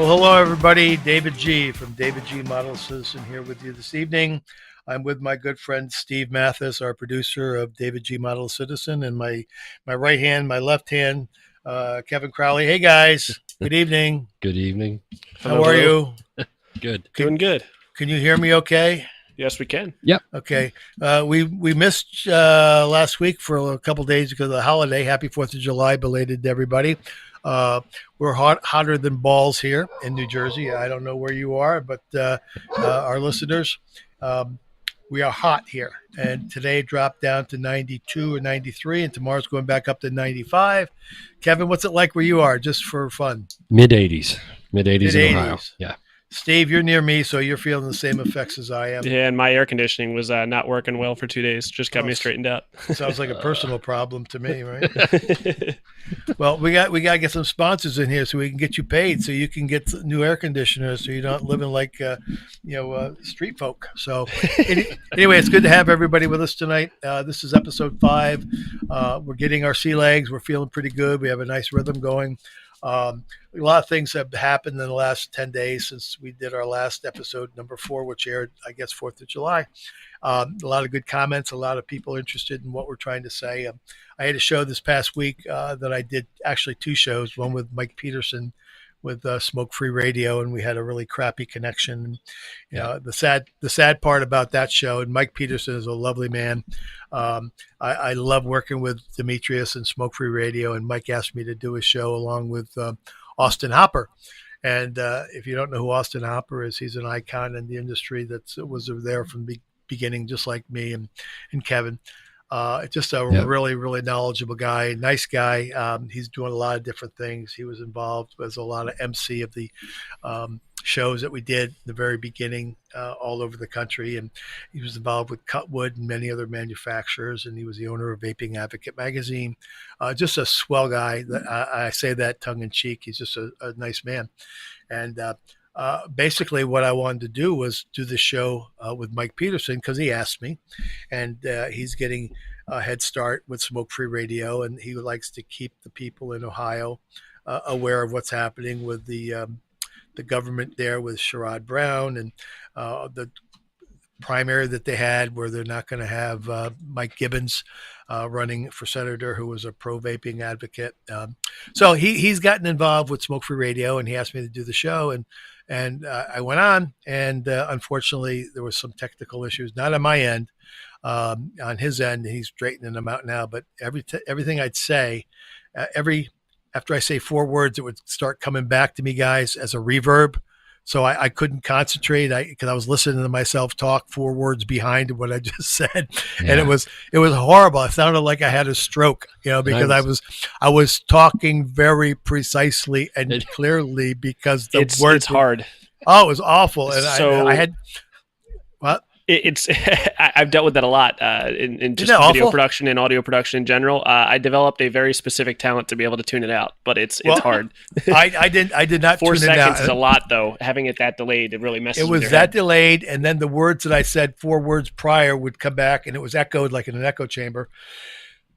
Well, hello, everybody. David G. from David G. Model Citizen here with you this evening. I'm with my good friend Steve Mathis, our producer of David G. Model Citizen, and my right hand, my left hand, Kevin Crowley. Hey, guys. Good evening. Good evening. How are you? Good. Doing good. Can you hear me okay? Yes, we can. Yep. Okay. We missed last week for a couple days because of the holiday. Happy 4th of July, belated to everybody. We're hotter than balls here in New Jersey. I don't know where you are, but our listeners, we are hot here. And today dropped down to 92 or 93, and tomorrow's going back up to 95. Kevin, what's it like where you are, just for fun? Mid-80s in Ohio. Yeah. Steve, you're near me, so you're feeling the same effects as I am. Yeah, and my air conditioning was not working well for 2 days. Just got me straightened out. Sounds like a personal problem to me, right? Well, we got to get some sponsors in here so we can get you paid, so you can get new air conditioners, so you're not living like street folk. So anyway, it's good to have everybody with us tonight. This is episode 5. We're getting our sea legs. We're feeling pretty good. We have a nice rhythm going. A lot of things have happened in the last 10 days since we did our last episode, number 4, which aired, I guess, 4th of July. A lot of good comments, a lot of people interested in what we're trying to say. I had a show this past week that I did, actually 2 shows, one with Mike Peterson with Smoke Free Radio, and we had a really crappy connection. You know, the sad part about that show, and Mike Peterson is a lovely man. I love working with Demetrius and Smoke Free Radio, and Mike asked me to do a show along with Austin Hopper. And if you don't know who Austin Hopper is, he's an icon in the industry that was there from the beginning, just like me and Kevin. Just a really, really knowledgeable guy, nice guy. He's doing a lot of different things. He was involved with a lot of MC of the shows that we did in the very beginning all over the country. And he was involved with Cutwood and many other manufacturers. And he was the owner of Vaping Advocate magazine. Just a swell guy. I say that tongue in cheek. He's just a nice man. And basically what I wanted to do was do the show with Mike Peterson because he asked me, and he's getting a head start with Smoke Free Radio, and he likes to keep the people in Ohio aware of what's happening with the government there with Sherrod Brown and the primary that they had where they're not going to have Mike Gibbons running for senator, who was a pro-vaping advocate. So he's gotten involved with Smoke Free Radio, and he asked me to do the show, and I went on, and unfortunately there was some technical issues, not on my end, on his end. He's straightening them out now, but everything I'd say, after I say 4 words, it would start coming back to me, guys, as a reverb. So I couldn't concentrate because I was listening to myself talk 4 words behind what I just said. Yeah. And it was horrible. I sounded like I had a stroke, because I was talking very precisely and clearly because the words. It's hard. Oh, it was awful. And so I had what? It's I've dealt with that a lot in just video production and audio production in general. I developed a very specific talent to be able to tune it out, but it's hard. I did not 4 tune it out. 4 seconds is a lot, though. Having it that delayed, it really messes with your head. It was that delayed, and then the words that I said 4 words prior would come back, and it was echoed like in an echo chamber.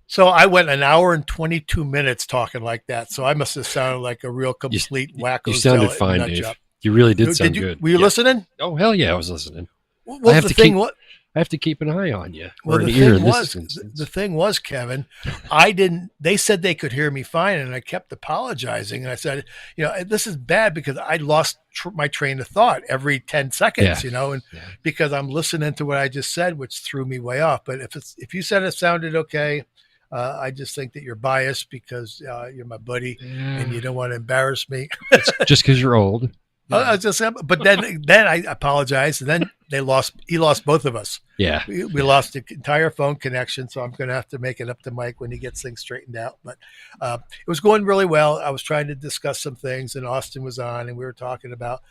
So I went an hour and 22 minutes talking like that. So I must have sounded like a real complete wacko. You sounded fine, Dave. You really did sound good. Were you listening? Oh, hell yeah, I was listening. I have to keep an eye on you. Well, the thing was, Kevin, they said they could hear me fine, and I kept apologizing. And I said, this is bad because I lost my train of thought every 10 seconds, because I'm listening to what I just said, which threw me way off. But if you said it sounded okay, I just think that you're biased because you're my buddy and you don't want to embarrass me. Just because you're old. But then I apologized, and then he lost both of us. Yeah. We lost the entire phone connection, so I'm going to have to make it up to Mike when he gets things straightened out. But it was going really well. I was trying to discuss some things, and Austin was on, and we were talking about,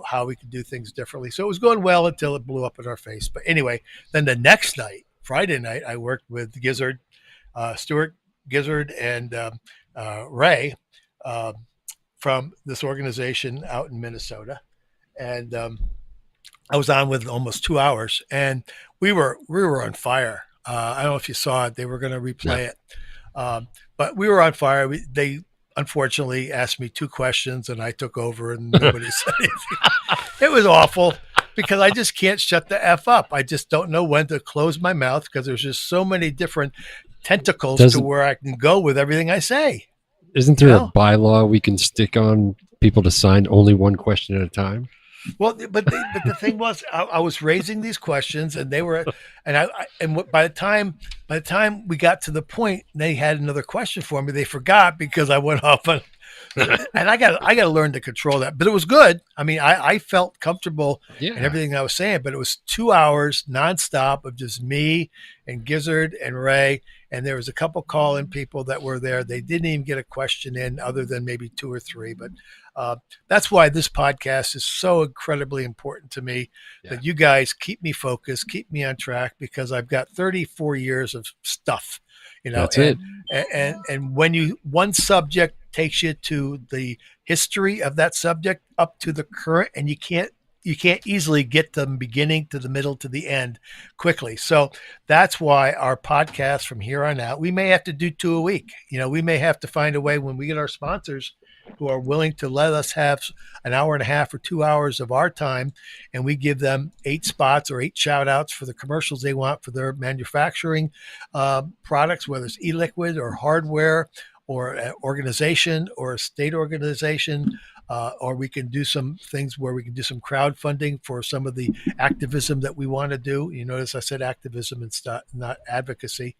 how we could do things differently. So it was going well until it blew up in our face. But anyway, then the next night, Friday night, I worked with Gizzard, Stuart Gizzard, and Ray, from this organization out in Minnesota. And I was on with almost 2 hours, and we were on fire. I don't know if you saw it. They were going to replay it. But we were on fire. unfortunately asked me 2 questions, and I took over, and nobody said anything. It was awful because I just can't shut the F up. I just don't know when to close my mouth because there's just so many different tentacles to where I can go with everything I say. Isn't there a bylaw we can stick on people to sign only one question at a time? Well, but the thing was, I was raising these questions, and they were, and by the time we got to the point, they had another question for me. They forgot because I went off on, and I got to learn to control that. But it was good. I mean, I felt comfortable in everything I was saying. But it was 2 hours nonstop of just me and Gizzard and Ray. And there was a couple call-in people that were there. They didn't even get a question in, other than maybe 2 or 3. But that's why this podcast is so incredibly important to me, that you guys keep me focused, keep me on track, because I've got 34 years of stuff, That's it. And when one subject takes you to the history of that subject up to the current, and you can't easily get the beginning to the middle to the end quickly. So that's why our podcast from here on out, we may have to do 2 a week. We may have to find a way, when we get our sponsors who are willing to let us have an hour and a half or 2 hours of our time, and we give them 8 spots or 8 shout outs for the commercials they want for their manufacturing products, whether it's e-liquid or hardware or an organization or a state organization. Or we can do some things where we can do some crowdfunding for some of the activism that we want to do. You notice I said activism and not advocacy.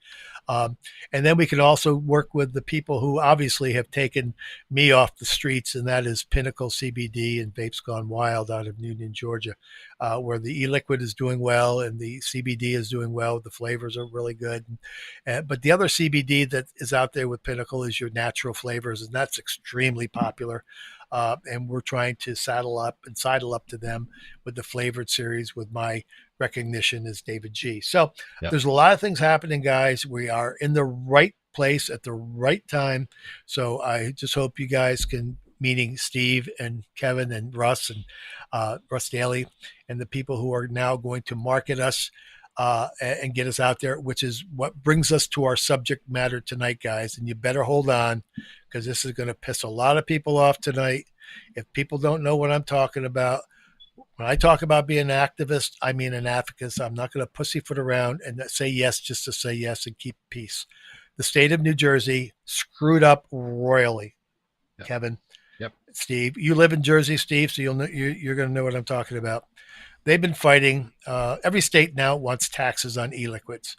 And then we can also work with the people who obviously have taken me off the streets, and that is Pinnacle CBD and Vapes Gone Wild out of Union, Georgia, where the e-liquid is doing well and the CBD is doing well. The flavors are really good. But the other CBD that is out there with Pinnacle is your natural flavors, and that's extremely popular. And we're trying to sidle up to them with the flavored series, with my recognition as David G. So there's a lot of things happening, guys. We are in the right place at the right time. So I just hope you guys can, meaning Steve and Kevin and Russ and Russ Daly, and the people who are now going to market us and get us out there, which is what brings us to our subject matter tonight, guys. And you better hold on, because this is going to piss a lot of people off tonight. If people don't know what I'm talking about, when I talk about being an activist, I mean an advocate. I'm not going to pussyfoot around and say yes just to say yes and keep peace. The state of New Jersey screwed up royally. Kevin, Steve, you live in Jersey, Steve, so you're going to know what I'm talking about. They've been fighting. Every state now wants taxes on e-liquids.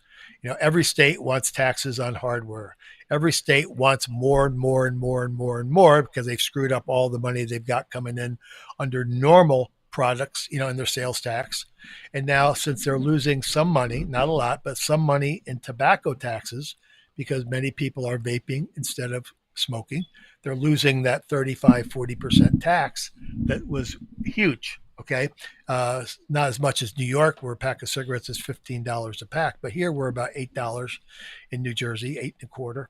Every state wants taxes on hardware. Every state wants more and more and more and more and more, because they've screwed up all the money they've got coming in under normal products, in their sales tax. And now, since they're losing some money, not a lot, but some money in tobacco taxes, because many people are vaping instead of smoking, they're losing that 35-40% tax that was huge. Okay. Not as much as New York, where a pack of cigarettes is $15 a pack, but here we're about $8 in New Jersey, 8.25.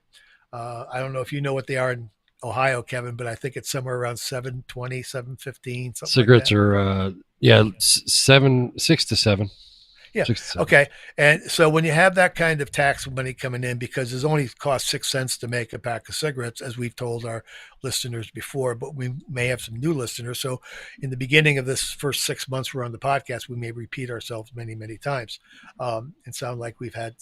I don't know if you know what they are in Ohio, Kevin, but I think it's somewhere around $7.20, $7.15. Cigarettes are, 6 to 7. Yeah. Okay. And so when you have that kind of tax money coming in, because it's only cost 6 cents to make a pack of cigarettes, as we've told our listeners before, but we may have some new listeners. So in the beginning of this first 6 months we're on the podcast, we may repeat ourselves many, many times and sound like we've had,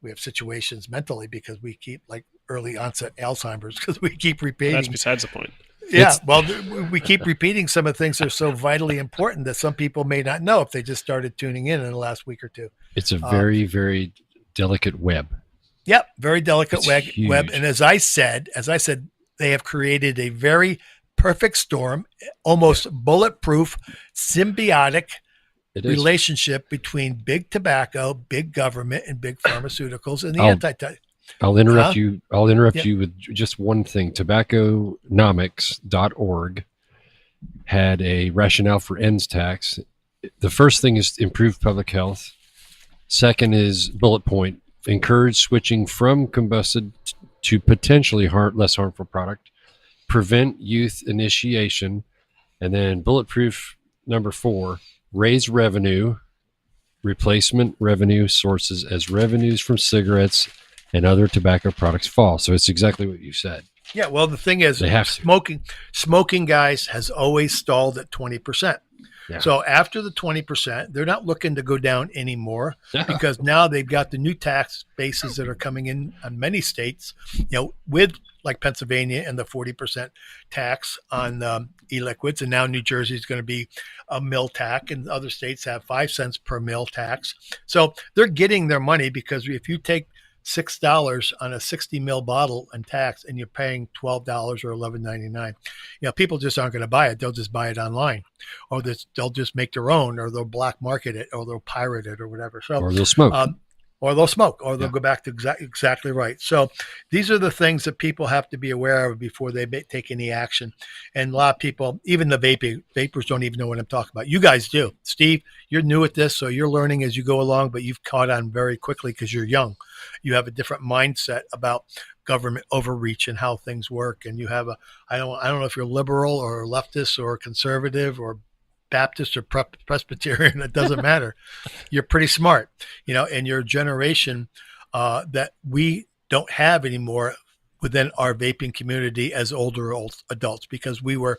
we have situations mentally, because we keep like early onset Alzheimer's, because we keep repeating. That's besides the point. Yeah, well, we keep repeating some of the things that are so vitally important that some people may not know if they just started tuning in the last week or two. It's a very, very delicate web. Yep, very delicate web. And as I said, they have created a very perfect storm, almost bulletproof, symbiotic relationship between big tobacco, big government, and big pharmaceuticals, and the I'll interrupt you. I'll interrupt you with just one thing. Tobacconomics.org had a rationale for ends tax. The first thing is improve public health. Second is bullet point, encourage switching from combusted to potentially less harmful product, prevent youth initiation, and then bulletproof number 4, raise revenue, replacement revenue sources as revenues from cigarettes and other tobacco products fall. So it's exactly what you said. Yeah, well, the thing is, They have to. smoking, guys, has always stalled at 20%. Yeah. So after the 20%, they're not looking to go down anymore Yeah. because now they've got the new tax bases that are coming in on many states, with like Pennsylvania and the 40% tax on e-liquids. And now New Jersey is going to be a mill tax, and other states have 5 cents per mill tax. So they're getting their money because if you take $6 on a 60 mil bottle and tax, and you're paying $12 or $11.99. People just aren't going to buy it. They'll just buy it online, or they'll just make their own, or they'll black market it, or they'll pirate it, or whatever. So, or they'll smoke. Or they'll go back to exactly right. So these are the things that people have to be aware of before they take any action. And a lot of people, even the vapors don't even know what I'm talking about. You guys do. Steve, you're new at this, so you're learning as you go along, but you've caught on very quickly because you're young. You have a different mindset about government overreach and how things work. And you have I don't know if you're liberal or leftist or conservative or Baptist or Presbyterian, it doesn't matter. You're pretty smart, and your generation that we don't have anymore within our vaping community as older adults, because we were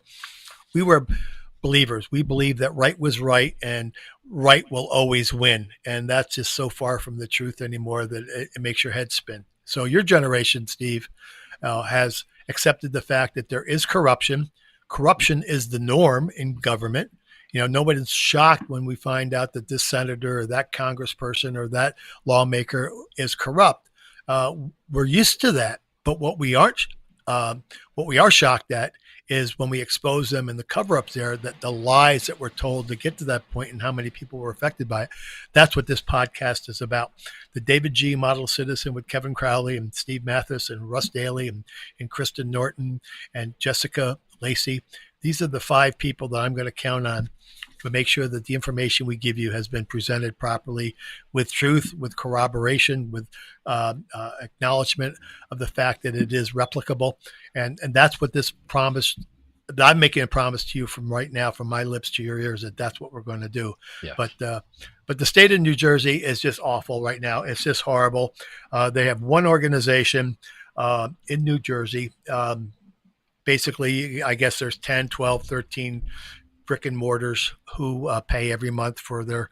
believers. We believe that right was right and right will always win. And that's just so far from the truth anymore that it makes your head spin. So your generation, Steve, has accepted the fact that there is corruption. Corruption is the norm in government. Nobody's shocked when we find out that this senator or that congressperson or that lawmaker is corrupt. We're used to that, but what we are shocked at is when we expose them in the cover-ups there, that the lies that we're told to get to that point and how many people were affected by it. That's what this podcast is about. The David G. Model Citizen with Kevin Crowley and Steve Mathis and Russ Daly and Kristen Norton and Jessica Lacey. These are the 5 people that I'm going to count on to make sure that the information we give you has been presented properly, with truth, with corroboration, with acknowledgement of the fact that it is replicable. And that's what this promise, that I'm making a promise to you from right now, from my lips to your ears, that that's what we're going to do. Yeah. But the state of New Jersey is just awful right now. It's just horrible. They have one organization in New Jersey. Basically, I guess there's 10, 12, 13 brick and mortars who pay every month for their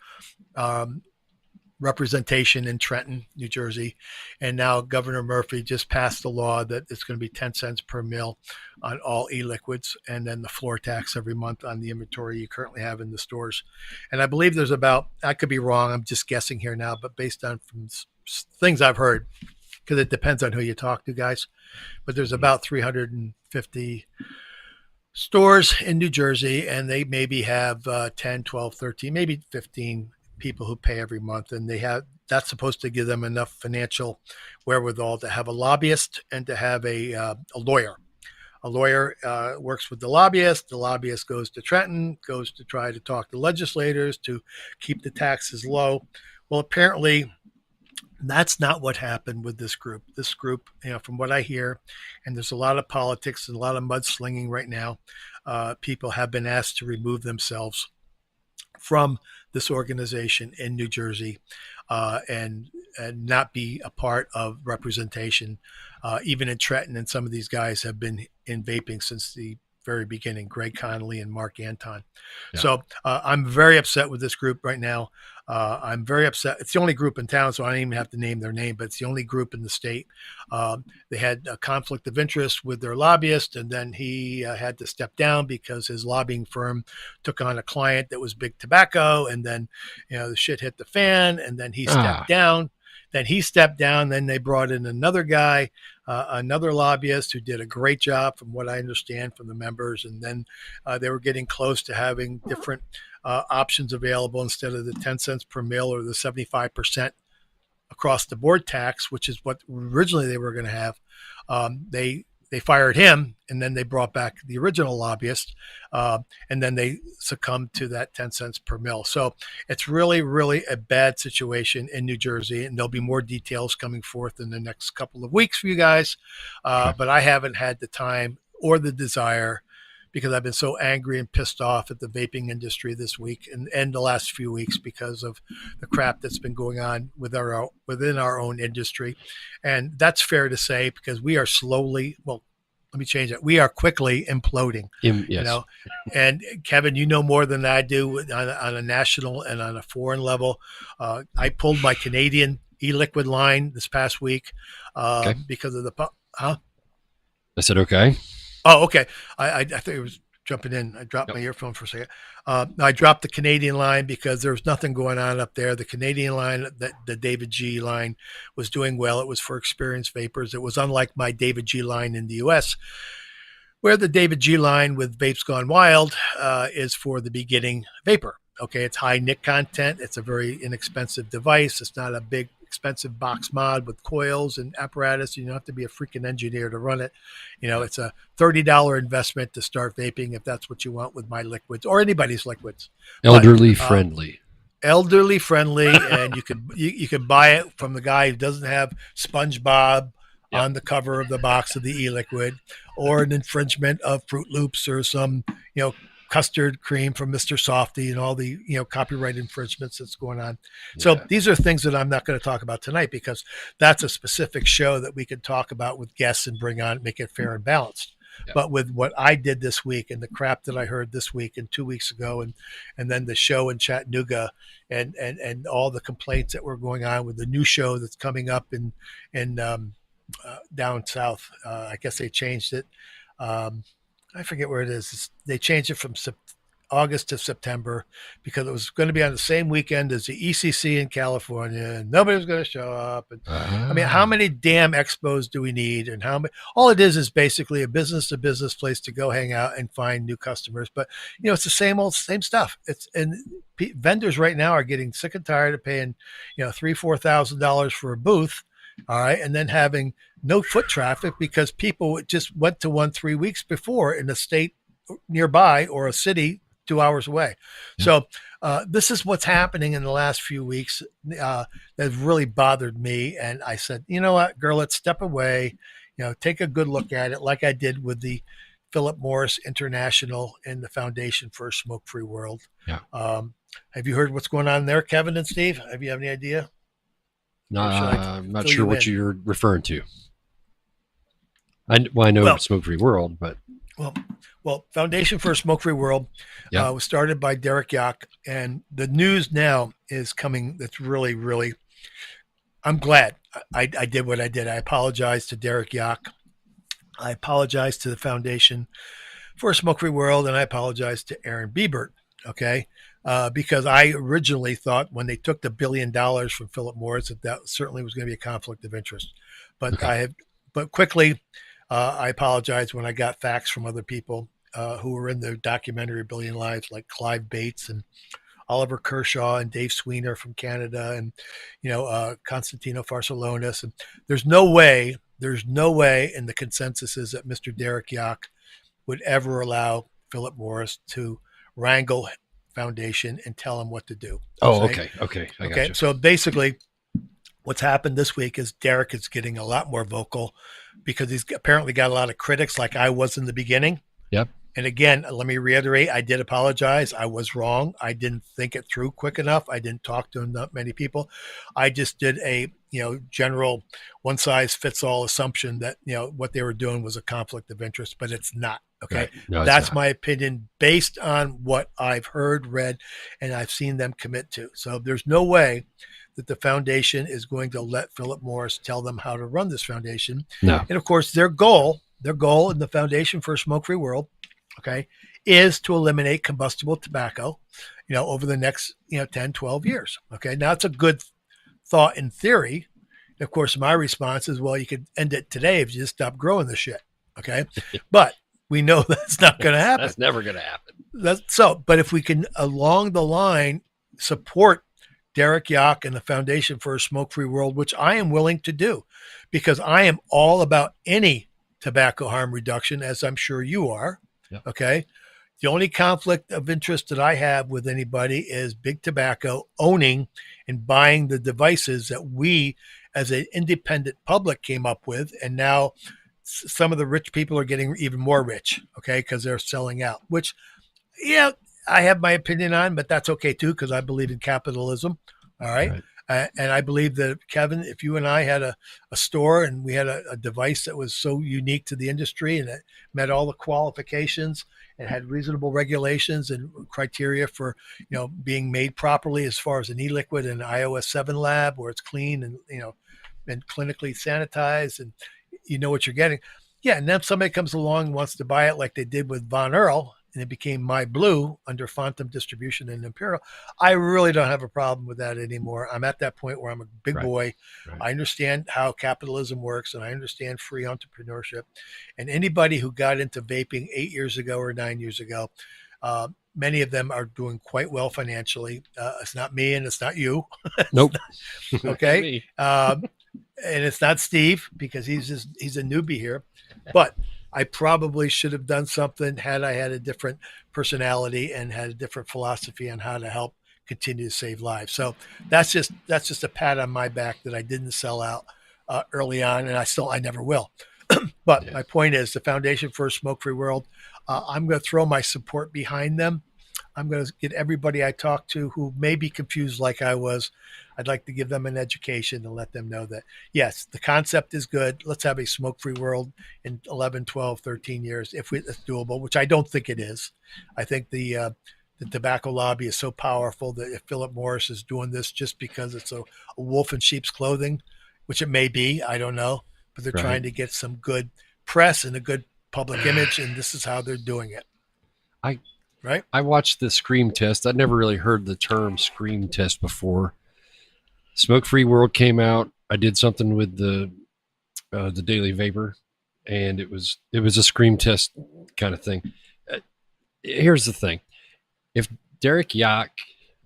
representation in Trenton, New Jersey. And now Governor Murphy just passed a law that it's going to be 10 cents per mil on all e-liquids, and then the floor tax every month on the inventory you currently have in the stores. And I believe there's about, I could be wrong, I'm just guessing here now, but based on from things I've heard, because it depends on who you talk to, guys, but there's about 350 stores in New Jersey, and they maybe have 10, 12, 13, maybe 15 people who pay every month. And that's supposed to give them enough financial wherewithal to have a lobbyist and to have a lawyer. A lawyer works with the lobbyist. The lobbyist goes to Trenton, goes to try to talk to legislators to keep the taxes low. Well, apparently that's not what happened with this group. This group, from what I hear, and there's a lot of politics and a lot of mudslinging right now, people have been asked to remove themselves from this organization in New Jersey and not be a part of representation, even in Trenton. And some of these guys have been in vaping since the very beginning, Greg Connolly and Mark Anton. Yeah. So I'm very upset with this group right now. I'm very upset. It's the only group in town, so I don't even have to name their name, but it's the only group in the state. They had a conflict of interest with their lobbyist, and then he had to step down because his lobbying firm took on a client that was big tobacco, and then the shit hit the fan, and then he stepped down. Then he stepped down. Then they brought in another guy, another lobbyist who did a great job from what I understand from the members. And then they were getting close to having different options available instead of the 10 cents per mil or the 75% across the board tax, which is what originally they were going to have. They fired him, and then they brought back the original lobbyist, and then they succumbed to that 10 cents per mil. So it's really, really a bad situation in New Jersey, and there'll be more details coming forth in the next couple of weeks for you guys. But I haven't had the time or the desire, because I've been so angry and pissed off at the vaping industry this week and the last few weeks because of the crap that's been going on within our own industry. And that's fair to say, because we are slowly, well, let me change it. We are quickly imploding. Yes. You know, and Kevin, you know more than I do on a national and on a foreign level. I pulled my Canadian e-liquid line this past week because of the I said okay. Oh, okay. I thought it was jumping in. I dropped my earphone for a second. I dropped the Canadian line because there was nothing going on up there. The Canadian line, the David G line, was doing well. It was for experienced vapors. It was unlike my David G line in the U.S., where the David G line with Vapes Gone Wild is for the beginning vapor. Okay, it's high nic content. It's a very inexpensive device. It's not a big expensive box mod with coils and apparatus. You don't have to be a freaking engineer to run it. You know, it's a $30 investment to start vaping if that's what you want with my liquids or anybody's liquids. Elderly friendly. Elderly friendly, and you can buy it from the guy who doesn't have SpongeBob on the cover of the box of the e-liquid, or an infringement of Fruit Loops or some, custard cream from Mr. Softy and all the, copyright infringements that's going on. So these are things that I'm not going to talk about tonight because that's a specific show that we can talk about with guests and bring on, make it fair and balanced. Yeah. But with what I did this week and the crap that I heard this week and 2 weeks ago, and then the show in Chattanooga and all the complaints that were going on with the new show that's coming up in down south. I guess they changed it. I forget where it is. They changed it from August to September because it was going to be on the same weekend as the ECC in California, and nobody was going to show up. And I mean, how many damn expos do we need? And how many? All it is basically a business-to-business place to go hang out and find new customers. But it's the same stuff. Vendors right now are getting sick and tired of paying $3,000-4,000 for a booth. All right. And then having no foot traffic because people just went to one 3 weeks before in a state nearby or a city 2 hours away. So this is what's happening in the last few weeks that really bothered me. And I said, you know what, girl, let's step away, take a good look at it like I did with the Philip Morris International and the Foundation for a Smoke-Free World. Yeah. Have you heard what's going on there, Kevin and Steve? Have you any idea? No, I'm not sure what you're referring to. I know Smoke-Free World, but well, Foundation for a Smoke-Free World was started by Derek Yock, and the news now is coming. That's really, really. I'm glad I did what I did. I apologize to Derek Yock. I apologize to the Foundation for a Smoke-Free World, and I apologize to Aaron Biebert. Okay. Because I originally thought when they took the $1 billion from Philip Morris that certainly was going to be a conflict of interest. But quickly, I apologized when I got facts from other people who were in the documentary Billion Lives, like Clive Bates and Oliver Kershaw and Dave Sweener from Canada, and Constantino Farsallonis. And there's no way, and the consensus is that Mr. Derek Yock would ever allow Philip Morris to wrangle Foundation and tell him what to do. Oh, okay. I gotcha. So basically what's happened this week is Derek is getting a lot more vocal because he's apparently got a lot of critics like I was in the beginning. Yep. And again, let me reiterate, I did apologize. I was wrong. I didn't think it through quick enough. I didn't talk to not many people. I just did a, general one size fits all assumption that, what they were doing was a conflict of interest, but it's not. Okay. Right. No, that's my opinion based on what I've heard, read, and I've seen them commit to. So there's no way that the foundation is going to let Philip Morris tell them how to run this foundation. No. And of course, their goal in the Foundation for a Smoke-Free World, is to eliminate combustible tobacco, over the next, 10, 12 years. Okay. Now it's a good thought in theory. Of course, my response is, well, you could end it today if you just stop growing the shit. Okay. But we know that's not going to happen. That's never going to happen. But if we can, along the line, support Derek Yock and the Foundation for a Smoke-Free World, which I am willing to do, because I am all about any tobacco harm reduction, as I'm sure you are. Yep. Okay. The only conflict of interest that I have with anybody is big tobacco owning and buying the devices that we as an independent public came up with. And now some of the rich people are getting even more rich, because they're selling out, which, I have my opinion on, but that's okay too, because I believe in capitalism. All right. And I believe that, Kevin, if you and I had a store and we had a device that was so unique to the industry and it met all the qualifications and had reasonable regulations and criteria for, being made properly as far as an e-liquid and iOS 7 lab where it's clean and, and clinically sanitized and you know what you're getting. Yeah, and then somebody comes along and wants to buy it like they did with Von Earl, and it became My Blue under Fontum Distribution and Imperial. I really don't have a problem with that anymore. I'm at that point where I'm a big Right. boy. Right. I understand how capitalism works, and I understand free entrepreneurship. And anybody who got into vaping 8 years ago or 9 years ago, many of them are doing quite well financially. It's not me, and it's not you. Nope. Okay. Me. And it's not Steve because he's a newbie here, but I probably should have done something had I had a different personality and had a different philosophy on how to help continue to save lives. So that's just a pat on my back that I didn't sell out early on, and I never will. But Yeah. my point is, the Foundation for a Smoke-Free World, I'm going to throw my support behind them. I'm going to get everybody I talk to who may be confused like I was. I'd like to give them an education and let them know that, yes, the concept is good. Let's have a smoke-free world in 11, 12, 13 years if it's doable, which I don't think it is. I think the tobacco lobby is so powerful that if Philip Morris is doing this just because it's a wolf in sheep's clothing, which it may be, I don't know, but they're Right. trying to get some good press and a good public image, and this is how they're doing it. Right? I watched the Scream test. I'd never really heard the term Scream test before. Smoke Free World came out. I did something with the Daily Vapor, and it was a Scream test kind of thing. Here's the thing: if Derek Yack,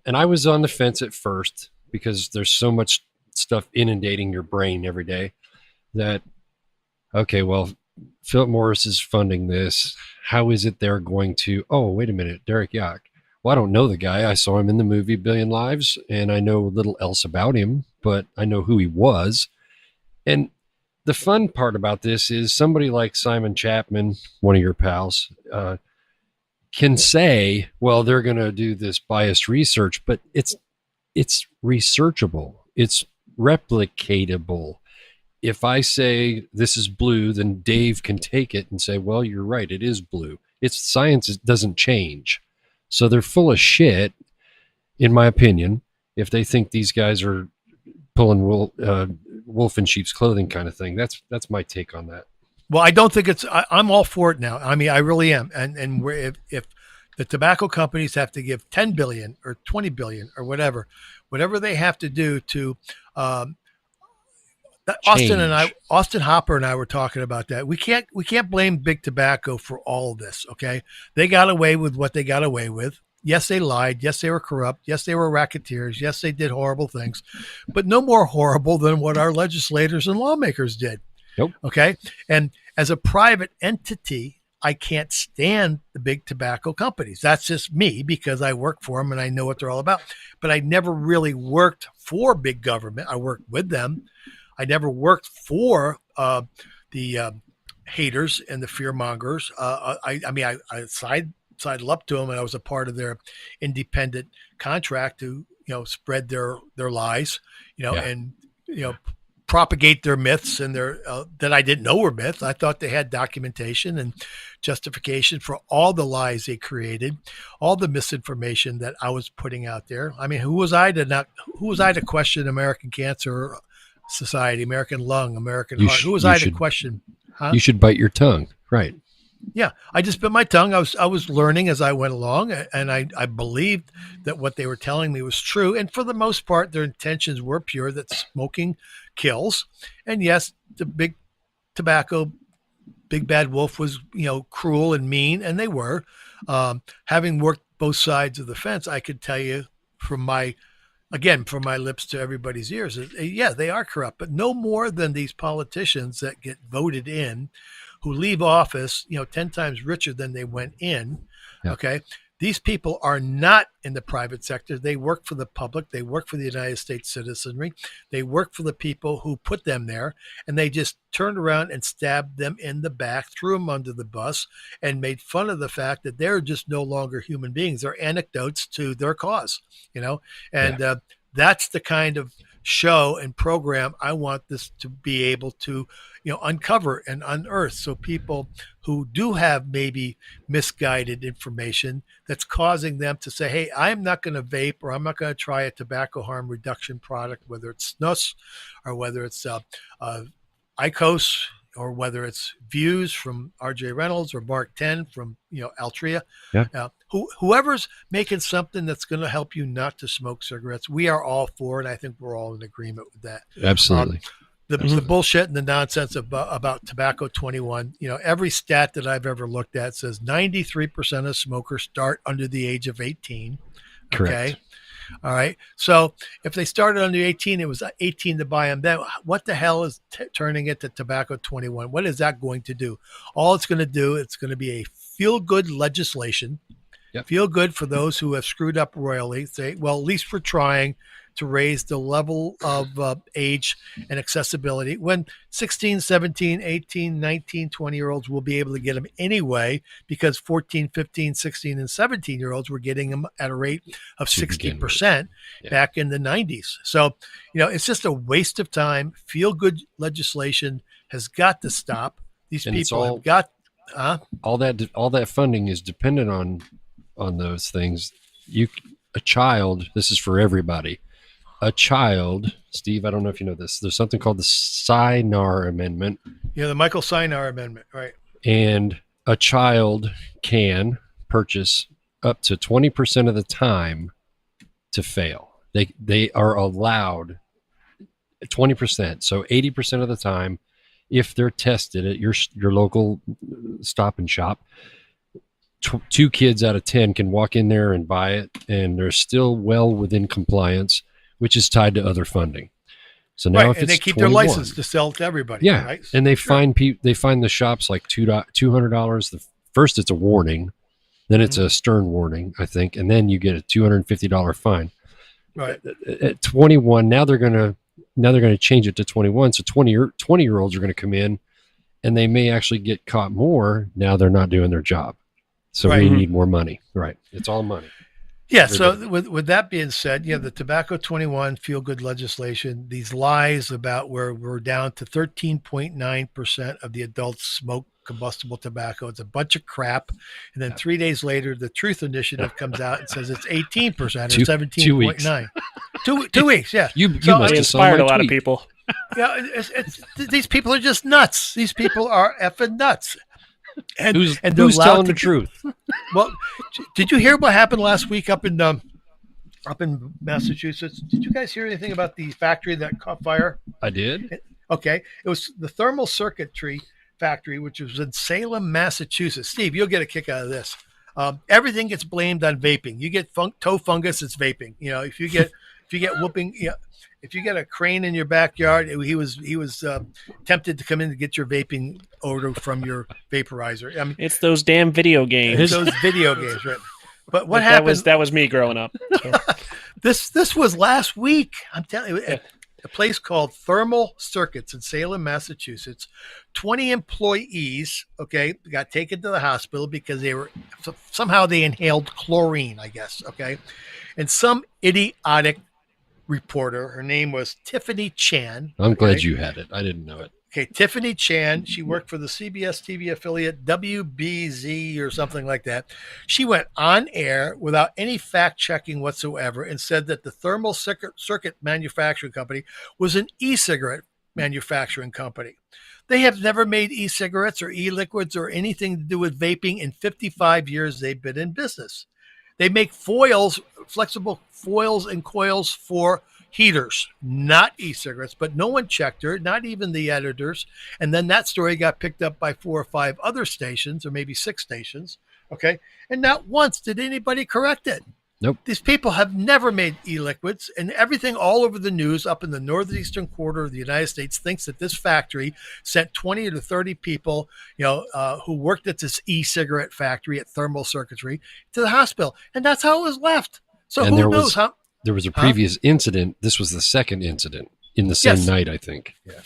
and I was on the fence at first because there's so much stuff inundating your brain every day that, okay, well, Philip Morris is funding this. How is it they're going to, oh, wait a minute, Derek Yack. Well, I don't know the guy. I saw him in the movie Billion Lives, and I know little else about him, but I know who he was. And the fun part about this is somebody like Simon Chapman, one of your pals, can say, well, they're going to do this biased research, but it's researchable. It's replicatable. If I say this is blue, then Dave can take it and say, well, you're right, it is blue. It's science, it doesn't change. So they're full of shit, in my opinion, if they think these guys are pulling wolf in sheep's clothing kind of thing. That's my take on that. Well, I don't think I'm all for it now. I mean, I really am. And if the tobacco companies have to give 10 billion or 20 billion or whatever they have to do to, Austin Hopper and I were talking about that. We can't blame big tobacco for all of this. Okay. They got away with what they got away with. Yes, they lied. Yes, they were corrupt. Yes, they were racketeers. Yes, they did horrible things, but no more horrible than what our legislators and lawmakers did. Nope. Okay. And as a private entity, I can't stand the big tobacco companies. That's just me because I work for them and I know what they're all about. But I never really worked for big government. I worked with them. I never worked for the haters and the fear mongers. I sidled up to them, and I was a part of their independent contract to spread their lies, and propagate their myths and their that I didn't know were myths. I thought they had documentation and justification for all the lies they created, all the misinformation that I was putting out there. I mean, who was I to question American Cancer Society, American Lung, American Heart? Who was I to question? Huh? You should bite your tongue, right? Yeah, I just bit my tongue. I was learning as I went along, and I believed that what they were telling me was true. And for the most part, their intentions were pure, that smoking kills. And yes, the big tobacco, big bad wolf was, cruel and mean, and they were. Having worked both sides of the fence, I could tell you from my lips to everybody's ears, yeah, they are corrupt, but no more than these politicians that get voted in, who leave office, 10 times richer than they went in. Yeah. Okay. These people are not in the private sector. They work for the public. They work for the United States citizenry. They work for the people who put them there. And they just turned around and stabbed them in the back, threw them under the bus, and made fun of the fact that they're just no longer human beings. They're anecdotes to their cause, and that's the kind of show and program I want this to be able to, uncover and unearth. So people who do have maybe misguided information that's causing them to say, hey, I'm not going to vape, or I'm not going to try a tobacco harm reduction product, whether it's snus or whether it's IQOS, or whether it's Views from RJ Reynolds or Mark 10 from Altria. Yeah. Whoever's making something that's going to help you not to smoke cigarettes, we are all for it. I think we're all in agreement with that. Absolutely. The bullshit and the nonsense about Tobacco 21, every stat that I've ever looked at says 93% of smokers start under the age of 18. Correct. Okay. All right. So if they started under 18, it was 18 to buy them. Then what the hell is turning it to Tobacco 21? What is that going to do? All it's going to do, it's going to be a feel-good legislation. Yep. Feel good for those who have screwed up royally. Say, well, at least we're trying to raise the level of age and accessibility when 16, 17, 18, 19, 20-year-olds will be able to get them anyway, because 14, 15, 16, and 17-year-olds were getting them at a rate of 60% back in the 90s. So, it's just a waste of time. Feel-good legislation has got to stop. These people have got... all that funding is dependent on those things. A child, this is for everybody. A child, Steve, I don't know if you know this, there's something called the Sinar Amendment. Yeah, the Michael Sinar Amendment, right. And a child can purchase up to 20% of the time to fail. They are allowed 20%. So 80% of the time, if they're tested at your local Stop and Shop, 2 kids out of 10 can walk in there and buy it, and they're still well within compliance, which is tied to other funding. So now, if it's they keep 21, their license to sell to everybody. yeah, right? and they find the shops like $200. The first, it's a warning, then it's a stern warning, I think, and then you get a $250 fine. Right. At 21, now they're going to change it to 21. So 20-year-olds are going to come in, and they may actually get caught more. Now they're not doing their job. So we need more money. Right. It's all money. Yeah. So with that being said, the Tobacco 21 feel-good legislation, these lies about where we're down to 13.9% of the adults smoke combustible tobacco. It's a bunch of crap. And then 3 days later, the Truth Initiative comes out and says it's 18% or 17.9. 2 weeks. Yeah. You must have inspired a lot of people. Yeah. These people are just nuts. These people are effing nuts. And who's to telling the truth? Well, did you hear what happened last week up in Massachusetts? Did you guys hear anything about the factory that caught fire? I did. Okay, it was the thermal circuitry factory, which was in Salem, Massachusetts. Steve, you'll get a kick out of this. Everything gets blamed on vaping. You get toe fungus, it's vaping. If you get whooping, if you get a crane in your backyard, he was tempted to come in to get your vaping odor from your vaporizer. I mean, it's those damn video games. It's those video games, right? But what happened? That was me growing up. So. This was last week. I'm telling you, a place called Thermal Circuits in Salem, Massachusetts. 20 employees, got taken to the hospital because somehow they inhaled chlorine, I guess. Okay, and some idiotic reporter, her name was Tiffany Chan. I'm glad you had it. I didn't know it. Okay, Tiffany Chan. She worked for the CBS TV affiliate WBZ or something like that. She went on air without any fact checking whatsoever and said that the Thermal Circuit Manufacturing Company was an e-cigarette manufacturing company. They have never made e-cigarettes or e-liquids or anything to do with vaping in 55 years they've been in business. They make foils, flexible foils and coils for heaters, not e-cigarettes, but no one checked her, not even the editors. And then that story got picked up by 4 or 5 other stations, or maybe 6 stations. Okay. And not once did anybody correct it. Nope. These people have never made e-liquids, and everything all over the news up in the northeastern quarter of the United States thinks that this factory sent 20 to 30 people, who worked at this e-cigarette factory at Thermal Circuitry to the hospital. And that's how it was left. So and who knows how? There was a previous incident. This was the second incident in the same night, I think. Yeah.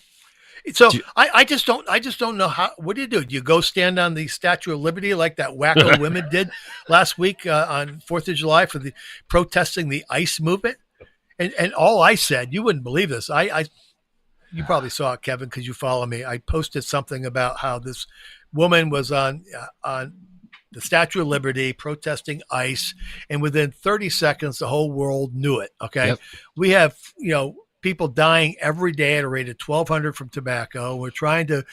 So I just don't know how. What do? Do you go stand on the Statue of Liberty like that wacko women did last week on 4th of July for the protesting the ICE movement? And all I said, you wouldn't believe this. You probably saw it, Kevin, because you follow me. I posted something about how this woman was on the Statue of Liberty protesting ICE, and within 30 seconds, the whole world knew it. Okay, Yep. we have people dying every day at a rate of 1,200 from tobacco. We're trying to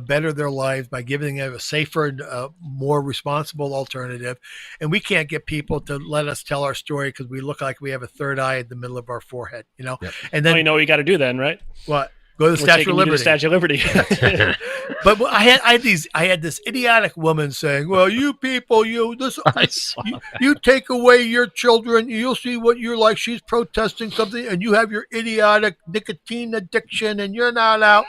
better their lives by giving them a safer and more responsible alternative, and we can't get people to let us tell our story because we look like we have a third eye in the middle of our forehead. Yep. And then you know what you got to do then, right? what? Go to the Statue of Liberty. Statue of Liberty. But I had this idiotic woman saying, "Well, you people, you take away your children, you'll see what you're like." She's protesting something, and you have your idiotic nicotine addiction, and you're not out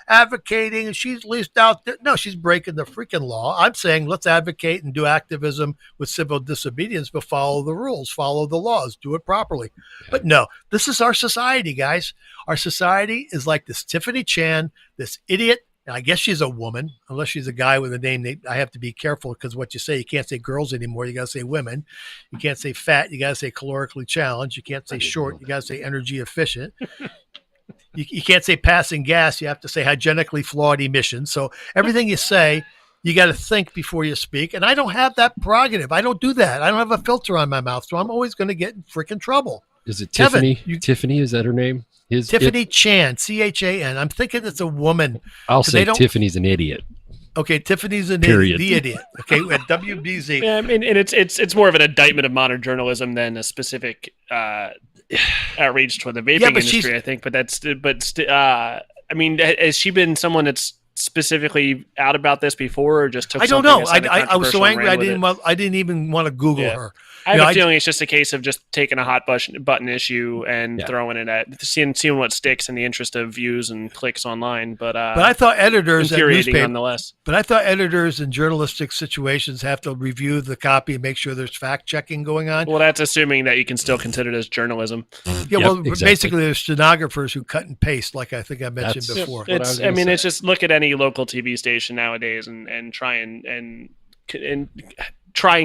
advocating, and she's least out there. No, she's breaking the freaking law. I'm saying let's advocate and do activism with civil disobedience, but follow the rules, follow the laws, do it properly. But no, this is our society, guys. Our society is like this Tiffany Chan, this idiot. I guess she's a woman, unless she's a guy with a name. I have to be careful because what you say, you can't say girls anymore. You got to say women. You can't say fat. You got to say calorically challenged. You can't say short. You got to say energy efficient. You can't say passing gas. You have to say hygienically flawed emissions. So everything you say, you got to think before you speak. And I don't have that prerogative. I don't do that. I don't have a filter on my mouth. So I'm always going to get in freaking trouble. Is it Kevin, Tiffany? Tiffany, is that her name? Tiffany Chan, Chan. I'm thinking it's a woman. I'll say Tiffany's an idiot. Okay, Tiffany's an Period. The idiot. Okay, at WBZ. Yeah, I mean, and it's more of an indictment of modern journalism than a specific outrage toward the vaping industry, I think. I mean, has she been someone that's specifically out about this before, or just took? I don't know. I was so angry. I didn't even want to Google her. I have a feeling it's just a case of just taking a hot button issue and throwing it at seeing what sticks in the interest of views and clicks online. But I thought editors at newspaper, nonetheless. But I thought editors in journalistic situations have to review the copy and make sure there's fact checking going on. Well, that's assuming that you can still consider it as journalism. Basically, there's stenographers who cut and paste, like I think I mentioned before. It's just look at any local TV station nowadays and try and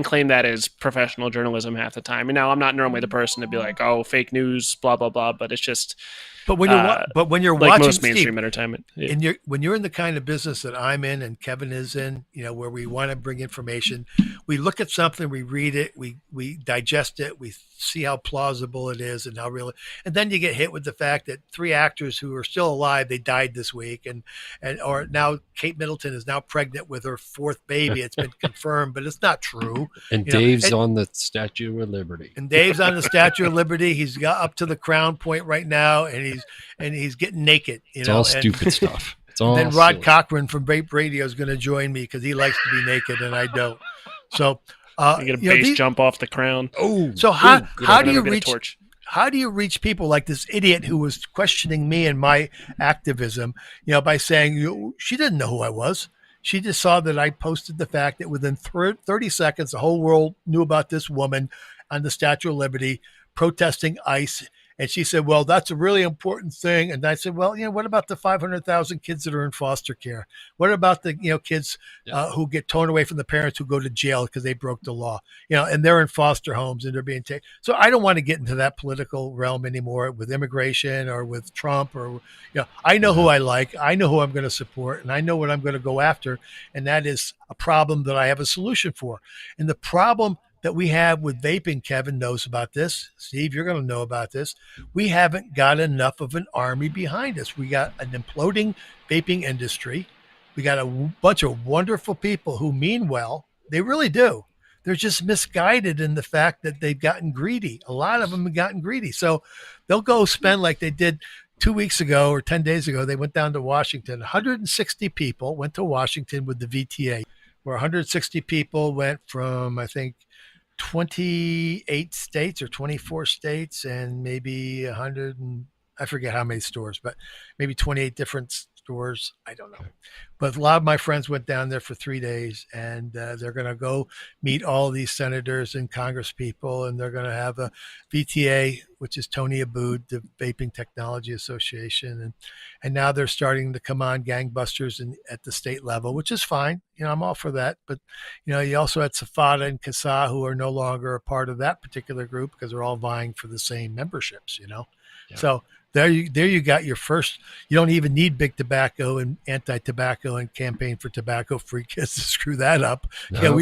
claim that as professional journalism half the time. And now I'm not normally the person to be like, oh, fake news, blah blah blah. But it's just. But when you're like watching most mainstream entertainment, and when you're in the kind of business that I'm in and Kevin is in, where we want to bring information, we look at something, we read it, we digest it, we see how plausible it is and how real. And then you get hit with the fact that 3 actors who are still alive, they died this week, or now Kate Middleton is now pregnant with her 4th baby. It's been confirmed, but it's not true. And Dave's on the Statue of Liberty. And Dave's on the Statue of Liberty. He's got up to the crown point right now, and he's getting naked. It's all stupid stuff. It's all. And then Rod silly. Cochran from Vape Radio is going to join me because he likes to be naked and I don't. So you get a base jump off the crown. So how do you reach people like this idiot who was questioning me and my activism? By saying she didn't know who I was. She just saw that I posted the fact that within 30 seconds, the whole world knew about this woman on the Statue of Liberty protesting ICE. And she said, well, that's a really important thing. And I said, well, what about the 500,000 kids that are in foster care? What about the, kids who get torn away from the parents who go to jail because they broke the law, and they're in foster homes and they're being taken. So I don't want to get into that political realm anymore with immigration or with Trump or, I know who I like. I know who I'm going to support and I know what I'm going to go after. And that is a problem that I have a solution for. And the problem that we have with vaping, Kevin knows about this. Steve, you're going to know about this. We haven't got enough of an army behind us. We got an imploding vaping industry. We got a bunch of wonderful people who mean well. They really do. They're just misguided in the fact that they've gotten greedy. A lot of them have gotten greedy. So they'll go spend like they did 2 weeks ago or 10 days ago. They went down to Washington. 160 people went to Washington with the VTA, where 160 people went from, I think, 28 states or 24 states and maybe 100 and I forget how many stores, but maybe 28 different stores. I don't know. But a lot of my friends went down there for 3 days, and they're going to go meet all of these senators and Congress people, and they're going to have a VTA, which is Tony Abood, the Vaping Technology Association, and now they're starting to come on gangbusters at the state level, which is fine. I'm all for that. But you also had Safada and CASA, who are no longer a part of that particular group because they're all vying for the same memberships. Yeah. So there you got your first. You don't even need big tobacco and anti-tobacco and campaign for tobacco-free kids to screw that up. No.